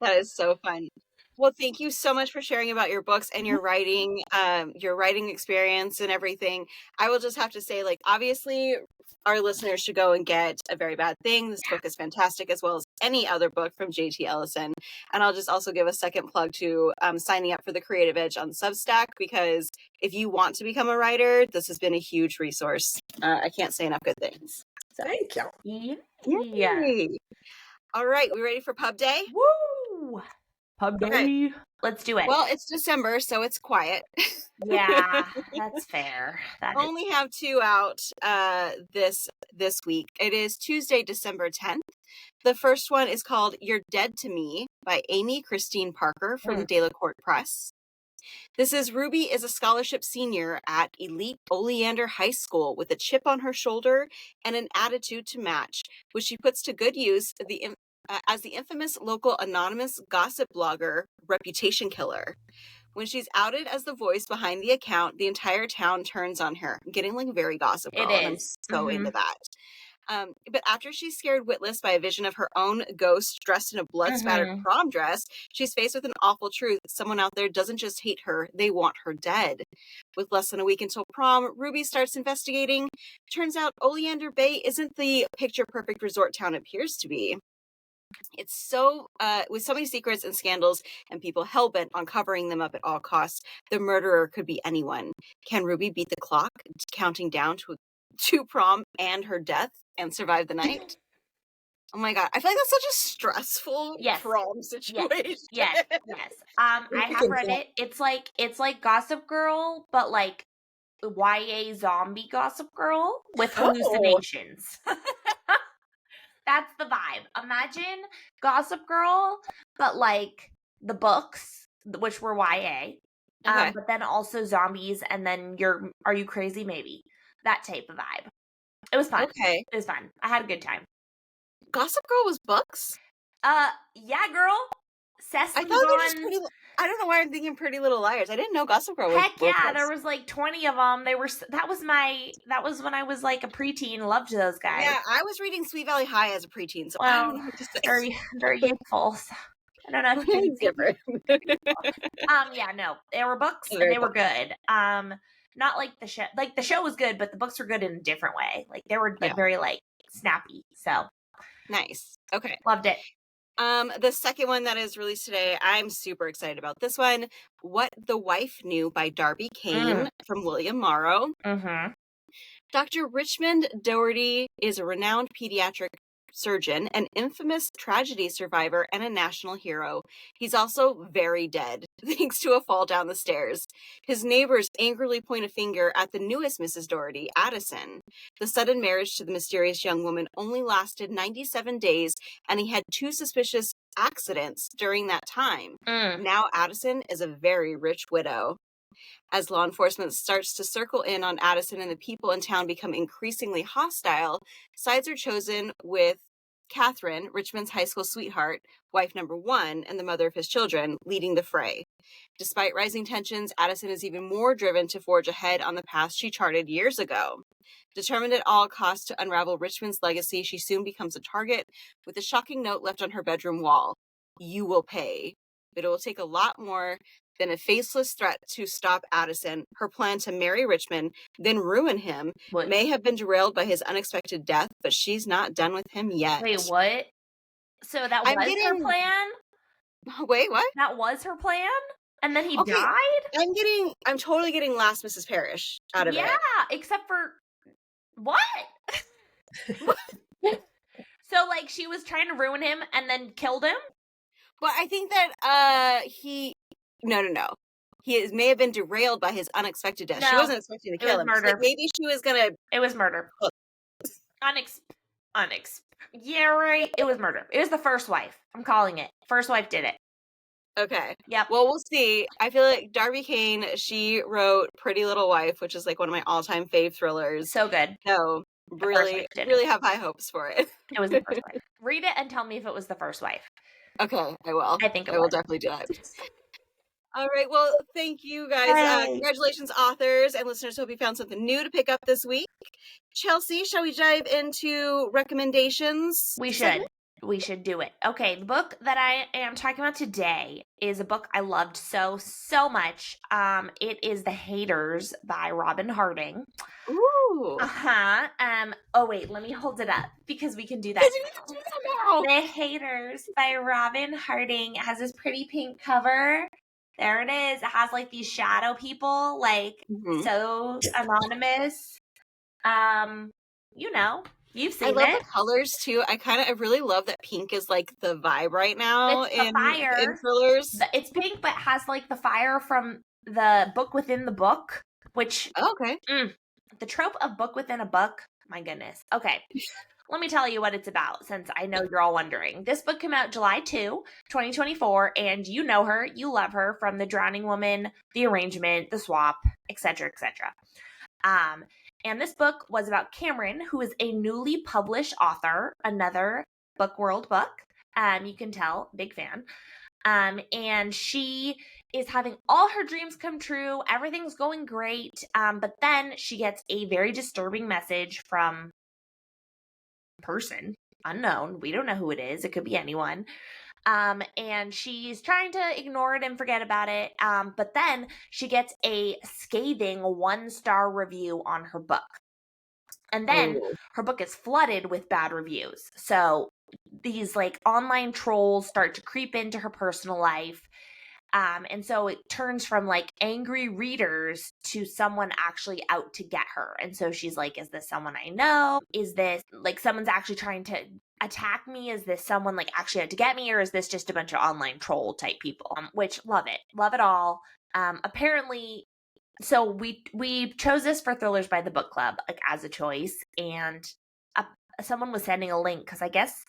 [SPEAKER 2] That is so fun. Well, thank you so much for sharing about your books and your writing experience and everything. I will just have to say, like, obviously our listeners should go and get A Very Bad Thing. This book is fantastic, as well as any other book from JT Ellison. And I'll just also give a second plug to signing up for the Creative Edge on Substack, because if you want to become a writer, this has been a huge resource. I can't say enough good things.
[SPEAKER 3] So. Thank you.
[SPEAKER 2] Yay. All right, we ready for pub day?
[SPEAKER 1] Woo! Pub day. Okay. Let's do it.
[SPEAKER 2] Well, it's December, so it's quiet.
[SPEAKER 1] Yeah, that's fair.
[SPEAKER 2] Only have 2 out this week. It is Tuesday, December 10th. The first one is called You're Dead to Me by Amy Christine Parker from the Delacorte Press. This is Ruby is a scholarship senior at elite Oleander High School with a chip on her shoulder and an attitude to match, which she puts to good use as the infamous local anonymous gossip blogger Reputation Killer. When she's outed as the voice behind the account, the entire town turns on her. I'm getting like very Gossip Girl, and I'm so into that. But after she's scared witless by a vision of her own ghost dressed in a blood-spattered prom dress, she's faced with an awful truth. Someone out there doesn't just hate her, they want her dead. With less than a week until prom, Ruby starts investigating. Turns out Oleander Bay isn't the picture-perfect resort town it appears to be. It's so, with so many secrets and scandals and people hell-bent on covering them up at all costs, the murderer could be anyone. Can Ruby beat the clock, counting down to prom and her death, and survive the night? Oh my god, I feel like that's such a stressful prom situation.
[SPEAKER 1] Yes. I have read it. It's like Gossip Girl, but like YA zombie Gossip Girl with hallucinations. That's the vibe. Imagine Gossip Girl, but like the books, which were YA, but then also zombies, and then Are You Crazy? Maybe. That type of vibe. It was fun.
[SPEAKER 2] Okay.
[SPEAKER 1] It was fun. I had a good time.
[SPEAKER 2] Gossip Girl was books?
[SPEAKER 1] Yeah, girl.
[SPEAKER 2] I thought they were just I don't know why I'm thinking Pretty Little Liars. I didn't know Gossip Girl was
[SPEAKER 1] Heck yeah, there was like 20 of them. That was when I was like a preteen. Loved those guys.
[SPEAKER 2] Yeah, I was reading Sweet Valley High as a preteen, so
[SPEAKER 1] well,
[SPEAKER 2] I don't know what to say.
[SPEAKER 1] Very, very youthful. So I don't know if you can
[SPEAKER 2] different.
[SPEAKER 1] Yeah, no, they were books and they were good. Not like the show. Like the show was good, but the books were good in a different way. Like they were like very like snappy. So
[SPEAKER 2] nice. Okay,
[SPEAKER 1] loved it.
[SPEAKER 2] The second one that is released today, I'm super excited about this one. What the Wife Knew by Darby CAIN from William Morrow.
[SPEAKER 1] Mm-hmm.
[SPEAKER 2] Dr. Richmond Doherty is a renowned pediatric surgeon, an infamous tragedy survivor, and a national hero. He's also very dead, thanks to a fall down the stairs. His neighbors angrily point a finger at the newest Mrs. Doherty, Addison. The sudden marriage to the mysterious young woman only lasted 97 days, and he had 2 suspicious accidents during that time. Now Addison is a very rich widow. As law enforcement starts to circle in on Addison and the people in town become increasingly hostile, sides are chosen with Catherine, Richmond's high school sweetheart, wife number 1, and the mother of his children, leading the fray. Despite rising tensions, Addison is even more driven to forge ahead on the path she charted years ago. Determined at all costs to unravel Richmond's legacy, she soon becomes a target, with a shocking note left on her bedroom wall. You will pay. But it will take a lot more than a faceless threat to stop Addison. Her plan to marry Richmond, then ruin him, may have been derailed by his unexpected death, but she's not done with him yet.
[SPEAKER 1] Wait, what? So that was her plan?
[SPEAKER 2] Wait, what?
[SPEAKER 1] That was her plan? And then he died?
[SPEAKER 2] I'm totally getting Last Mrs. Parrish out of it.
[SPEAKER 1] Yeah, except for what? So like she was trying to ruin him and then killed him?
[SPEAKER 2] Well, I think that No. He may have been derailed by his unexpected death. No, she wasn't expecting to kill him.
[SPEAKER 1] Murder.
[SPEAKER 2] Like maybe she was gonna.
[SPEAKER 1] It was murder. Yeah, right. It was murder. It was the first wife. I'm calling it. First wife did it.
[SPEAKER 2] Okay.
[SPEAKER 1] Yep.
[SPEAKER 2] Well, we'll see. I feel like Darby CAIN, she wrote Pretty Little Wife, which is like one of my all-time fave thrillers.
[SPEAKER 1] So good.
[SPEAKER 2] So really have high hopes for it.
[SPEAKER 1] It was the first wife. Read it and tell me if it was the first wife.
[SPEAKER 2] Okay, I will.
[SPEAKER 1] I think
[SPEAKER 2] I will definitely do that. All right. Well, thank you guys. Congratulations, authors and listeners. Hope you found something new to pick up this week. Chelsea, shall we dive into recommendations?
[SPEAKER 1] We should. We should do it. Okay, the book that I am talking about today is a book I loved so much. It is The Haters by Robyn Harding.
[SPEAKER 2] Ooh.
[SPEAKER 1] Oh wait, let me hold it up because we can do that. The Haters by Robyn Harding. It has this pretty pink cover. There it is. It has like these shadow people, like so anonymous. You know, you've seen it.
[SPEAKER 2] I love the colors too. I really love that pink is like the vibe right now in thrillers.
[SPEAKER 1] It's pink, but has like the fire from the book within the book, which the trope of book within a book. My goodness. Okay. Let me tell you what it's about, since I know you're all wondering. This book came out July 2, 2024, and you know her, you love her from The Drowning Woman, The Arrangement, The Swap, etc., etc. And this book was about Cameron, who is a newly published author, another Book World book. You can tell, big fan. And she is having all her dreams come true. Everything's going great. But then she gets a very disturbing message from person, unknown. We don't know who it is. It could be anyone. And she's trying to ignore it and forget about it. But then she gets a scathing 1-star review on her book. And then her book is flooded with bad reviews. So these like online trolls start to creep into her personal life. And so it turns from like angry readers to someone actually out to get her. And so she's like, is this someone I know? Is this like someone's actually trying to attack me? Is this someone like actually out to get me? Or is this just a bunch of online troll type people? Which love it all. Apparently, so we chose this for Thrillers by the Book Club, like as a choice. And someone was sending a link because I guess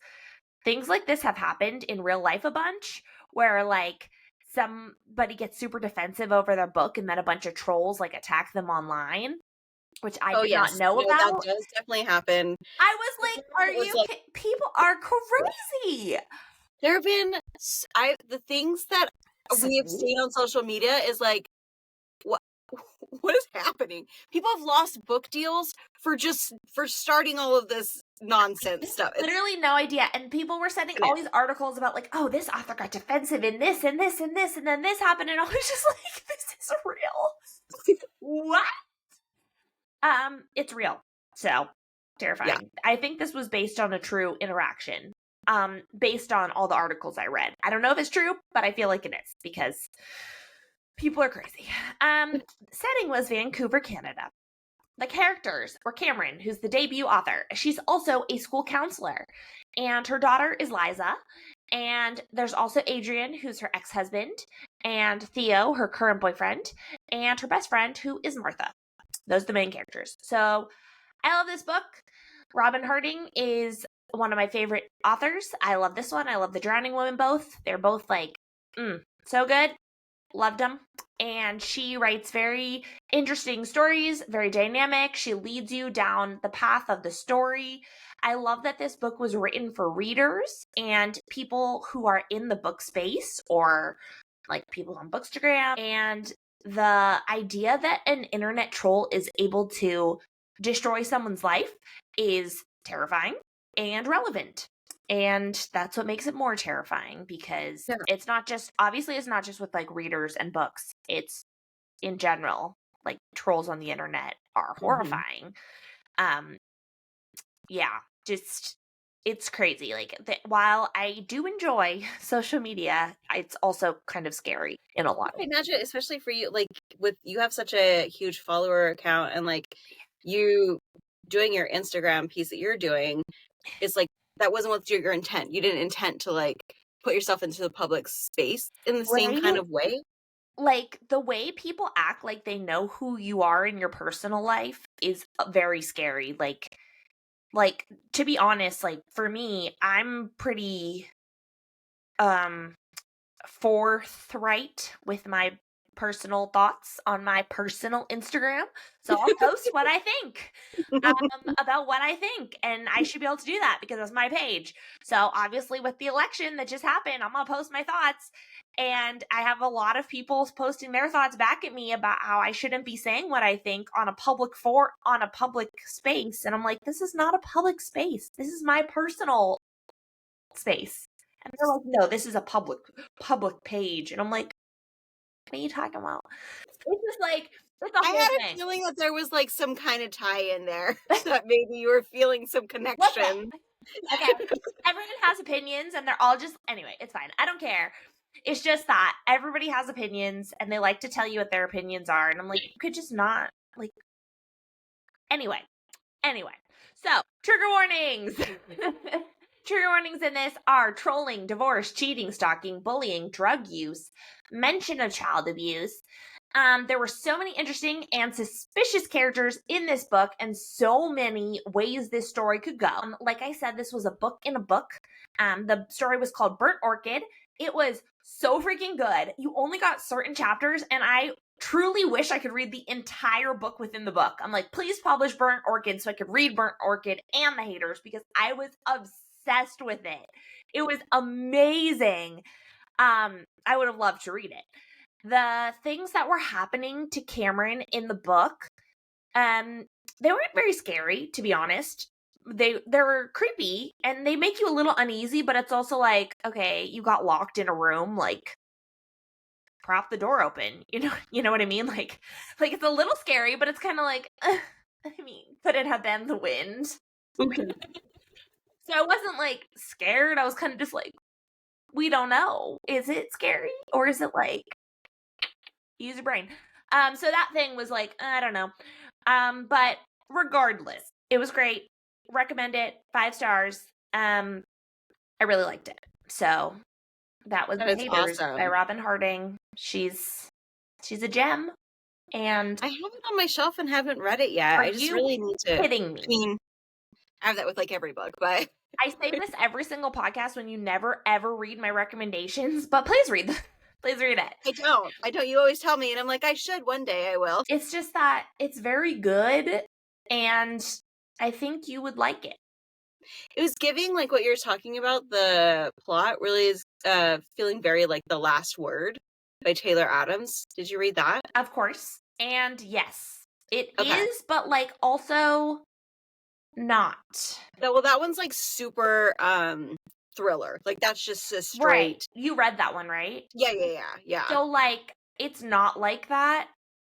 [SPEAKER 1] things like this have happened in real life a bunch where like somebody gets super defensive over their book and then a bunch of trolls like attack them online, which I did not know about.
[SPEAKER 2] That does definitely happen.
[SPEAKER 1] I was like, people are crazy.
[SPEAKER 2] There have been the things that we have seen on social media is like, what is happening? People have lost book deals for starting all of this nonsense stuff.
[SPEAKER 1] Literally no idea. And people were sending all these articles about like, oh, this author got defensive in this and this and this, and then this happened, and I was just like, this is real. What? It's real. So terrifying. Yeah. I think this was based on a true interaction. based on all the articles I read. I don't know if it's true, but I feel like it is because people are crazy. Setting was Vancouver, Canada. The characters were Cameron, who's the debut author. She's also a school counselor, and her daughter is Liza. And there's also Adrian, who's her ex-husband, and Theo, her current boyfriend, and her best friend, who is Martha. Those are the main characters. So I love this book. Robyn Harding is one of my favorite authors. I love this one. I love The Drowning Woman both. They're both like, so good. Loved them. And she writes very interesting stories, very dynamic. She leads you down the path of the story. I love that this book was written for readers and people who are in the book space or like people on Bookstagram. And the idea that an internet troll is able to destroy someone's life is terrifying and relevant. And that's what makes it more terrifying because it's not just, obviously it's not just with like readers and books. It's in general, like trolls on the internet are horrifying. Yeah, just, it's crazy. Like while I do enjoy social media, it's also kind of scary in a lot.
[SPEAKER 2] I imagine, especially for you, like you have such a huge follower account and like you doing your Instagram piece that you're doing is like, that wasn't what your intent. You didn't intend to like put yourself into the public space in the same kind of way.
[SPEAKER 1] Like the way people act like they know who you are in your personal life is very scary. Like to be honest, like for me, I'm pretty forthright with my personal thoughts on my personal Instagram. So I'll post what I think about what I think. And I should be able to do that because it's my page. So obviously with the election that just happened, I'm going to post my thoughts. And I have a lot of people posting their thoughts back at me about how I shouldn't be saying what I think on a public space. And I'm like, this is not a public space. This is my personal space. And they're like, no, this is a public page. And I'm like, what are you talking about? It's just like,
[SPEAKER 2] I had a feeling that there was like some kind of tie in there. That maybe you were feeling some connection.
[SPEAKER 1] Okay. Everyone has opinions and they're all just, anyway, it's fine. I don't care. It's just that everybody has opinions and they like to tell you what their opinions are. And I'm like, you could just not, like, anyway. So, trigger warnings. Trigger warnings in this are trolling, divorce, cheating, stalking, bullying, drug use, mention of child abuse. There were so many interesting and suspicious characters in this book and so many ways this story could go. Like I said, this was a book in a book. The story was called Burnt Orchid. It was so freaking good. You only got certain chapters and I truly wish I could read the entire book within the book. I'm like, please publish Burnt Orchid so I could read Burnt Orchid and The Haters because I was obsessed with it. It was amazing. I would have loved to read it. The things that were happening to Cameron in the book, they weren't very scary, to be honest. They were creepy and they make you a little uneasy, but it's also like, okay, you got locked in a room, like prop the door open. You know what I mean? Like it's a little scary, but it's kind of like, could it have been the wind? So I wasn't like scared. I was kind of just like, we don't know. Is it scary or is it like, use your brain? So that thing was like, I don't know. But regardless, it was great. Recommend it. 5 stars. I really liked it. So that was The Haters by Robyn Harding. She's a gem. And
[SPEAKER 2] I have it on my shelf and haven't read it yet. I just really need to.
[SPEAKER 1] Kidding me?
[SPEAKER 2] I mean, I have that with like every book, but
[SPEAKER 1] I say this every single podcast when you never ever read my recommendations, but please read them. Please read it.
[SPEAKER 2] I don't. You always tell me, and I'm like, I should one day. I will.
[SPEAKER 1] It's just that it's very good, and I think you would like it.
[SPEAKER 2] It was giving like what you're talking about. The plot really is feeling very like The Last Word by Taylor Adams. Did you read that?
[SPEAKER 1] Of course. And yes, it is, but like also not.
[SPEAKER 2] Well, that one's like super thriller. Like that's just a straight.
[SPEAKER 1] Right. You read that one, right?
[SPEAKER 2] Yeah.
[SPEAKER 1] So like it's not like that,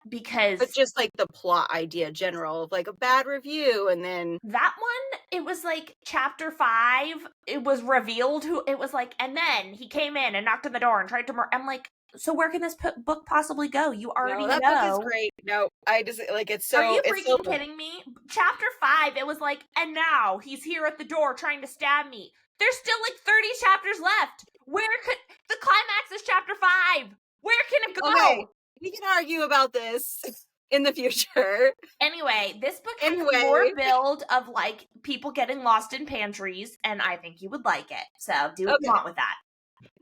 [SPEAKER 1] because
[SPEAKER 2] But just like the plot idea general of like a bad review and then
[SPEAKER 1] that one, it was like chapter 5, it was revealed who it was like, and then he came in and knocked on the door and tried to I'm like, so where can this book possibly go? You already
[SPEAKER 2] that
[SPEAKER 1] know.
[SPEAKER 2] book is great. No, I just like it's so.
[SPEAKER 1] Are you freaking kidding me? Chapter 5, it was like, and now he's here at the door trying to stab me. There's still like 30 chapters left. Where could the climax is chapter 5? Where can it go?
[SPEAKER 2] Okay, we can argue about this in the future.
[SPEAKER 1] Anyway, this book has more build of like people getting lost in pantries, and I think you would like it. So do what you want with that.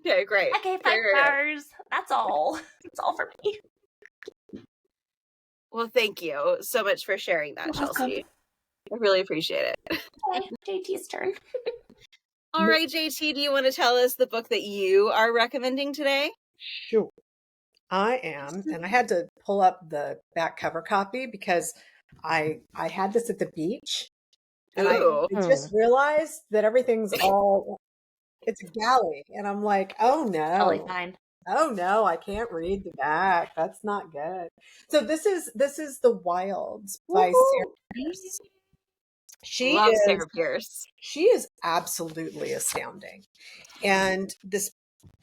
[SPEAKER 2] Okay, great.
[SPEAKER 1] Okay, 5 stars. That's all. That's all for me.
[SPEAKER 2] Well, thank you so much for sharing that, Chelsea. I really appreciate it.
[SPEAKER 1] Okay, JT's turn.
[SPEAKER 2] All right, JT, do you want to tell us the book that you are recommending today?
[SPEAKER 3] Sure. I am, and I had to pull up the back cover copy because I had this at the beach, and I just realized that everything's it's a galley, and I'm like, oh no,
[SPEAKER 1] Totally fine.
[SPEAKER 3] Oh no, I can't read the back. That's not good. So this is The Wilds by Sarah Pearse.
[SPEAKER 2] Love Sarah Pearse.
[SPEAKER 3] She is absolutely astounding. And this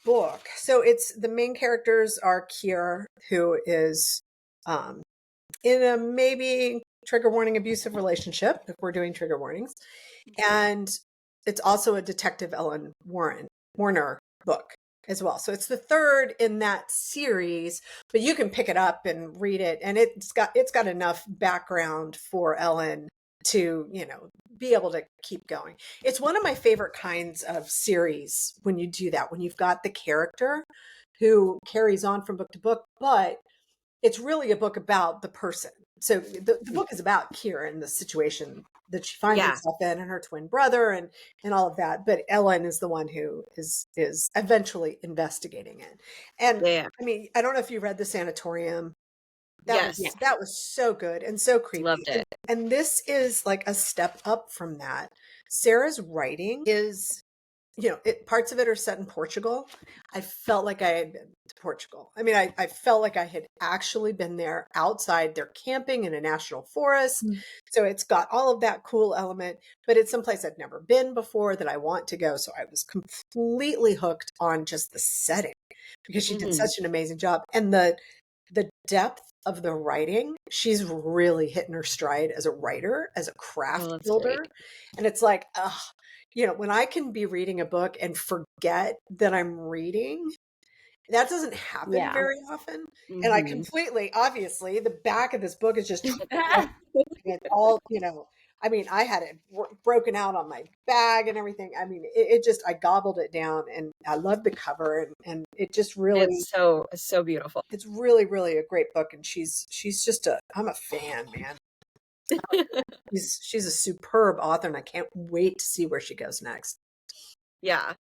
[SPEAKER 3] book, so it's the main characters are Kier, who is in a maybe trigger warning abusive relationship, if we're doing trigger warnings. And it's also a Detective Ellen Warner book as well. So it's the third in that series, but you can pick it up and read it. And it's got enough background for Ellen to, be able to keep going. It's one of my favorite kinds of series when you do that, when you've got the character who carries on from book to book, but it's really a book about the person. So the book is about Kier and the situation that she finds herself in, and her twin brother and all of that. But Ellen is the one who is eventually investigating it. And I mean, I don't know if you read The Sanatorium. That was so good and so creepy.
[SPEAKER 2] Loved it.
[SPEAKER 3] And this is like a step up from that. Sarah's writing is, parts of it are set in Portugal. I felt like I had been to Portugal. I mean, I felt like I had actually been there outside. They're camping in a national forest. So it's got all of that cool element, but it's someplace I'd never been before that I want to go. So I was completely hooked on just the setting because she did such an amazing job. And the depth of the writing, she's really hitting her stride as a writer, as a craft builder. Great. And it's like, when I can be reading a book and forget that I'm reading, that doesn't happen very often. And I completely, obviously, the back of this book is just all, I mean, I had it broken out on my bag and everything. I mean, it just, I gobbled it down, and I love the cover, and it just really,
[SPEAKER 2] it's so beautiful.
[SPEAKER 3] It's really, really a great book. And she's just I'm a fan, man. She's a superb author, and I can't wait to see where she goes next.
[SPEAKER 2] Yeah.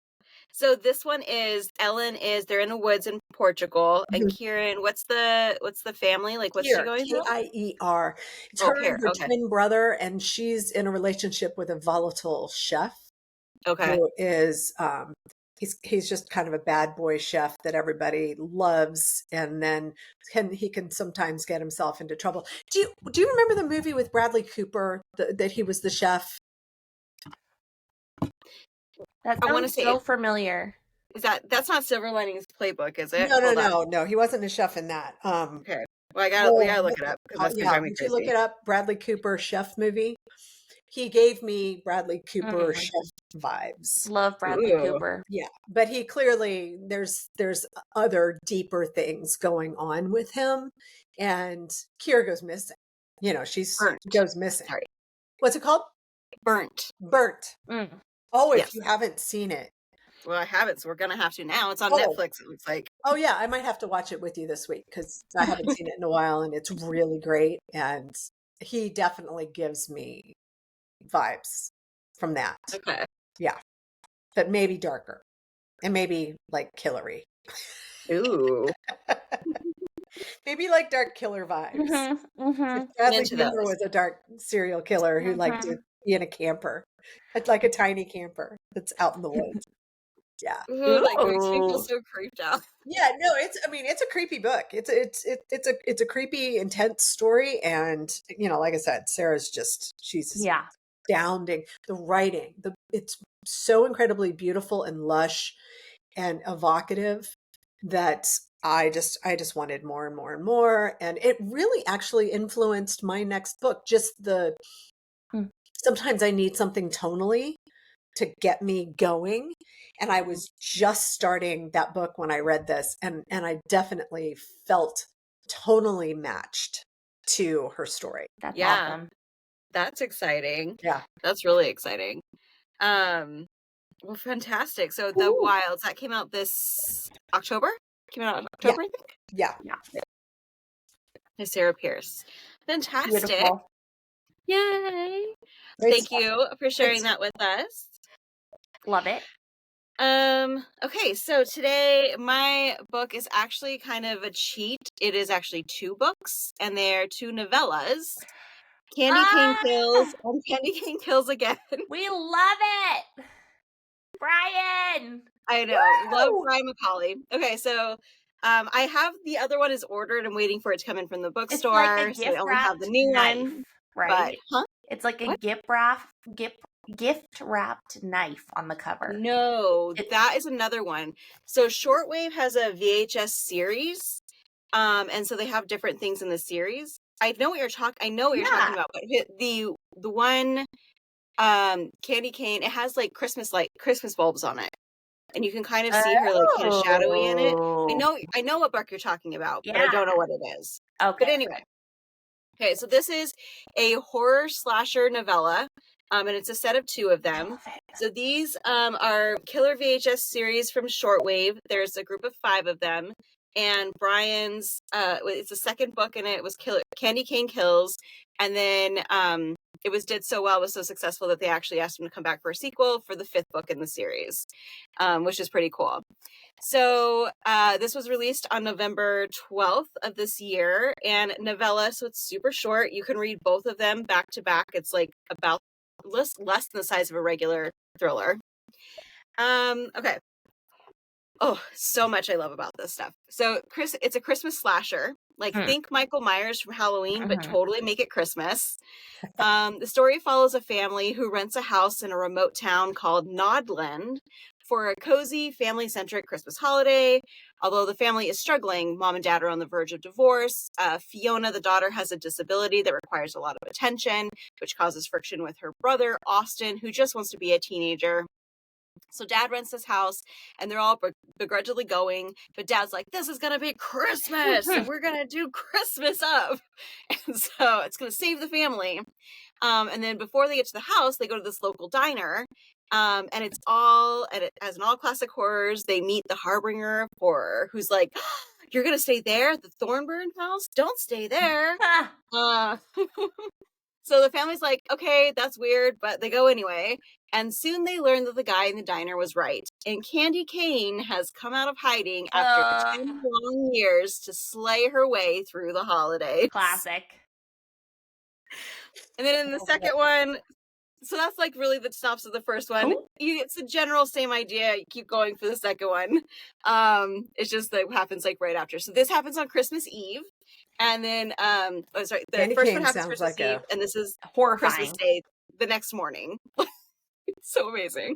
[SPEAKER 2] So this one is they're in the woods in Portugal, and Kieran, what's the family like? What's she going through?
[SPEAKER 3] Kier. It's her and her twin brother, and she's in a relationship with a volatile chef.
[SPEAKER 2] Okay,
[SPEAKER 3] who is he's just kind of a bad boy chef that everybody loves, and then he can sometimes get himself into trouble. Do you remember the movie with Bradley Cooper that he was the chef?
[SPEAKER 1] That sounds so familiar.
[SPEAKER 2] Is that's not Silver Linings Playbook, is it?
[SPEAKER 3] No. He wasn't a chef in that.
[SPEAKER 2] Okay. Well, we gotta look it up.
[SPEAKER 3] Would you look it up? Bradley Cooper chef movie. He gave me Bradley Cooper chef vibes.
[SPEAKER 1] Love Bradley Cooper.
[SPEAKER 3] Yeah, but he clearly there's other deeper things going on with him, and Kier goes missing. She goes missing.
[SPEAKER 2] Sorry.
[SPEAKER 3] What's it called?
[SPEAKER 2] Burnt.
[SPEAKER 3] Oh, if you haven't seen it.
[SPEAKER 2] Well, I haven't, so we're going to have to now. It's on Netflix, it looks like.
[SPEAKER 3] Oh, yeah. I might have to watch it with you this week because I haven't seen it in a while, and it's really great. And he definitely gives me vibes from that.
[SPEAKER 2] Okay.
[SPEAKER 3] Yeah. But maybe darker and maybe like killery.
[SPEAKER 2] Ooh.
[SPEAKER 3] Maybe like dark killer vibes. Bradley Cooper was a dark serial killer who liked to be in a camper. It's like a tiny camper that's out in the woods. Yeah.
[SPEAKER 2] Ooh, that makes me feel so creeped out.
[SPEAKER 3] Yeah, no, it's a creepy book. It's a creepy, intense story, and like I said, she's astounding. The writing, it's so incredibly beautiful and lush and evocative that I just wanted more and more and more, and it really actually influenced my next book. Just sometimes I need something tonally to get me going. And I was just starting that book when I read this, and I definitely felt tonally matched to her story.
[SPEAKER 1] That's awesome.
[SPEAKER 2] That's exciting.
[SPEAKER 3] Yeah.
[SPEAKER 2] That's really exciting. Well, fantastic. So The Wilds, that came out this October? Came out in October, I think?
[SPEAKER 3] Yeah.
[SPEAKER 2] By Sarah Pearse. Fantastic.
[SPEAKER 1] Beautiful.
[SPEAKER 2] Yay. Thank you for sharing that with us.
[SPEAKER 1] Love it.
[SPEAKER 2] Okay, so today my book is actually kind of a cheat. It is actually 2 books, and they're 2 novellas. Candy Cane Kills and Candy Cane Kills Again.
[SPEAKER 1] We love it. Brian.
[SPEAKER 2] I know. Woo! Love Brian McAuley. Okay, so I have the other one is ordered. I'm waiting for it to come in from the bookstore.
[SPEAKER 1] It's like a
[SPEAKER 2] so I only have the new one.
[SPEAKER 1] Right?
[SPEAKER 2] But,
[SPEAKER 1] it's like a gift wrapped knife on the cover.
[SPEAKER 2] No, that is another one. So Shortwave has a VHS series. And so they have different things in the series. I know what you're talking about, but the one Candy Cane, it has like Christmas bulbs on it. And you can kind of see her like kind of shadowy in it. I know what book you're talking about, but I don't know what it is. Okay. But anyway. Okay, so this is a horror slasher novella. And it's a set of 2 of them. So these are Killer VHS series from Shortwave. There's a group of 5 of them. And Brian's, it's the second book in it. It was Candy Cane Kills. And then it did so well, was so successful that they actually asked him to come back for a sequel for the 5th book in the series, which is pretty cool. So this was released on November 12th of this year, and novella, so it's super short. You can read both of them back to back. It's like about less than the size of a regular thriller. Okay. Oh, so much I love about this stuff. So it's a Christmas slasher. Like think Michael Myers from Halloween, but totally make it Christmas. The story follows a family who rents a house in a remote town called Nodland for a cozy, family-centric Christmas holiday. Although the family is struggling, mom and dad are on the verge of divorce. Fiona, the daughter, has a disability that requires a lot of attention, which causes friction with her brother, Austin, who just wants to be a teenager. So dad rents this house, and they're all begrudgingly going, but dad's like, this is going to be Christmas, and we're going to do Christmas up. And so it's going to save the family. And then before they get to the house, they go to this local diner, and it has an all classic horrors. They meet the harbinger of horror, who's like, oh, you're going to stay there at the Thornburn house? Don't stay there. So the family's like, okay, that's weird, but they go anyway. And soon they learn that the guy in the diner was right. And Candy Cane has come out of hiding after 10 long years to slay her way through the holidays.
[SPEAKER 1] Classic.
[SPEAKER 2] And then in the second one, so that's like really the stops of the first one. It's the general same idea. You keep going for the second one. It's just that it happens like right after. So this happens on Christmas Eve. And then, the
[SPEAKER 3] Candy
[SPEAKER 2] first
[SPEAKER 3] Cane
[SPEAKER 2] one happens
[SPEAKER 3] sounds
[SPEAKER 2] Christmas
[SPEAKER 3] like
[SPEAKER 2] Eve, and this is
[SPEAKER 1] horrifying.
[SPEAKER 2] Christmas Day, the next morning. It's so amazing.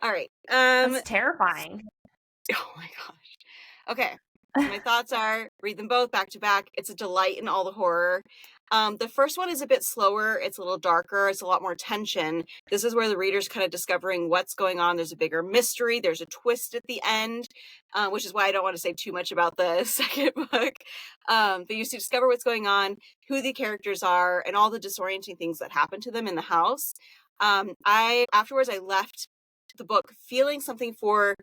[SPEAKER 2] All right.
[SPEAKER 1] That's terrifying.
[SPEAKER 2] Oh my gosh. Okay. So my thoughts are read them both back to back. It's a delight in all the horror. The first one is a bit slower. It's a little darker. It's a lot more tension. This is where the reader's kind of discovering what's going on. There's a bigger mystery. There's a twist at the end, which is why I don't want to say too much about the second book. But you discover what's going on, who the characters are, and all the disorienting things that happen to them in the house. Afterwards, I left the book feeling something for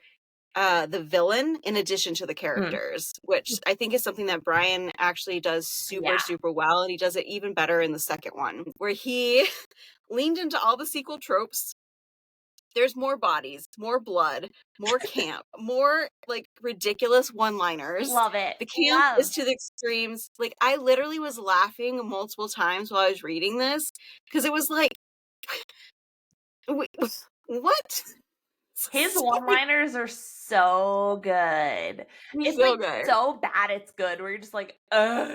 [SPEAKER 2] the villain in addition to the characters, which I think is something that Brian actually does super well. And he does it even better in the second one, where he leaned into all the sequel tropes. There's more bodies, more blood, more camp, more like ridiculous one-liners.
[SPEAKER 1] Love it.
[SPEAKER 2] The camp is to the extremes. Like I literally was laughing multiple times while I was reading this because it was like, what?
[SPEAKER 1] His one-liners are so good. It's
[SPEAKER 2] so
[SPEAKER 1] like
[SPEAKER 2] good.
[SPEAKER 1] so bad it's good, where you're just like, ugh.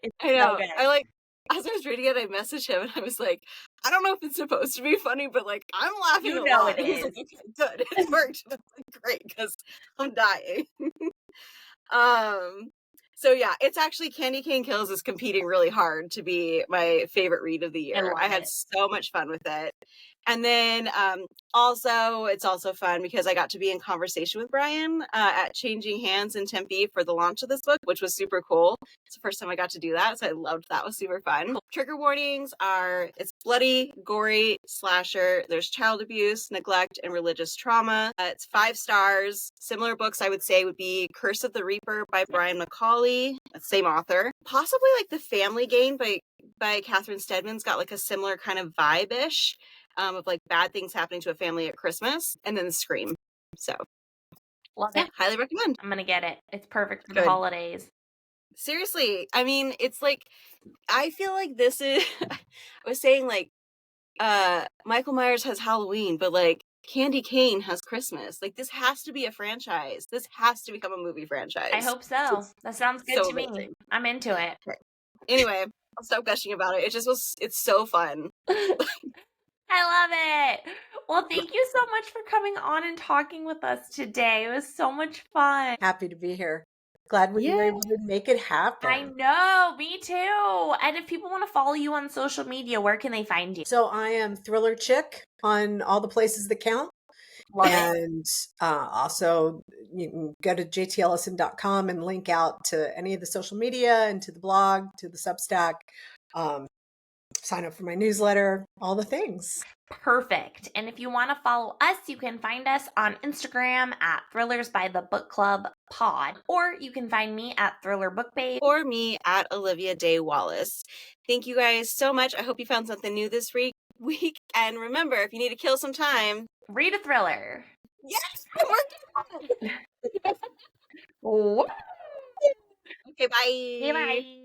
[SPEAKER 1] It's
[SPEAKER 2] I know.
[SPEAKER 1] so good.
[SPEAKER 2] I like, as I was reading it, I messaged him and I was like, I don't know if it's supposed to be funny, but like, I'm laughing a lot.
[SPEAKER 1] It
[SPEAKER 2] He's
[SPEAKER 1] is.
[SPEAKER 2] like, okay, good. It worked. That's like, great, because I'm dying. So yeah, it's actually Candy Cane Kills is competing really hard to be my favorite read of the year. I had so much fun with it. And then also, it's also fun because I got to be in conversation with Brian at Changing Hands in Tempe for the launch of this book, which was super cool. It's the first time I got to do that, so I loved that. It was super fun. Cool. Trigger warnings are, it's bloody, gory, slasher. There's child abuse, neglect, and religious trauma. It's 5 stars. Similar books I would say would be Curse of the Reaper by Brian McAuley, same author. Possibly like The Family Gain by Catherine Steadman's got like a similar kind of vibe-ish. Of like bad things happening to a family at Christmas, and then Scream. So,
[SPEAKER 1] love it.
[SPEAKER 2] Highly recommend.
[SPEAKER 1] I'm gonna get it. It's perfect for the holidays.
[SPEAKER 2] Seriously, I mean, it's like, I feel like this is. I was saying like, Michael Myers has Halloween, but like Candy Cane has Christmas. Like, this has to be a franchise. This has to become a movie franchise.
[SPEAKER 1] I hope so. That sounds good to me. I'm into it.
[SPEAKER 2] Okay. Anyway, I'll stop gushing about it. It's so fun.
[SPEAKER 1] I love it. Well, thank you so much for coming on and talking with us today. It was so much fun.
[SPEAKER 3] Happy to be here. Glad we were able to make it happen.
[SPEAKER 1] I know, me too. And if people want to follow you on social media, where can they find you?
[SPEAKER 3] So I am Thriller Chick on all the places that count. And also you can go to jtellison.com and link out to any of the social media and to the blog, to the Substack. Sign up for my newsletter, all the things.
[SPEAKER 1] Perfect. And if you want to follow us, you can find us on Instagram at Thrillers by the Bookclub Pod, or you can find me at Thriller Book Babe,
[SPEAKER 2] or me at Olivia Day Wallace. Thank you guys so much. I hope you found something new this week. And remember, if you need to kill some time,
[SPEAKER 1] read a thriller.
[SPEAKER 2] Yes, I'm working on it.
[SPEAKER 1] Okay,
[SPEAKER 2] bye.
[SPEAKER 1] Bye.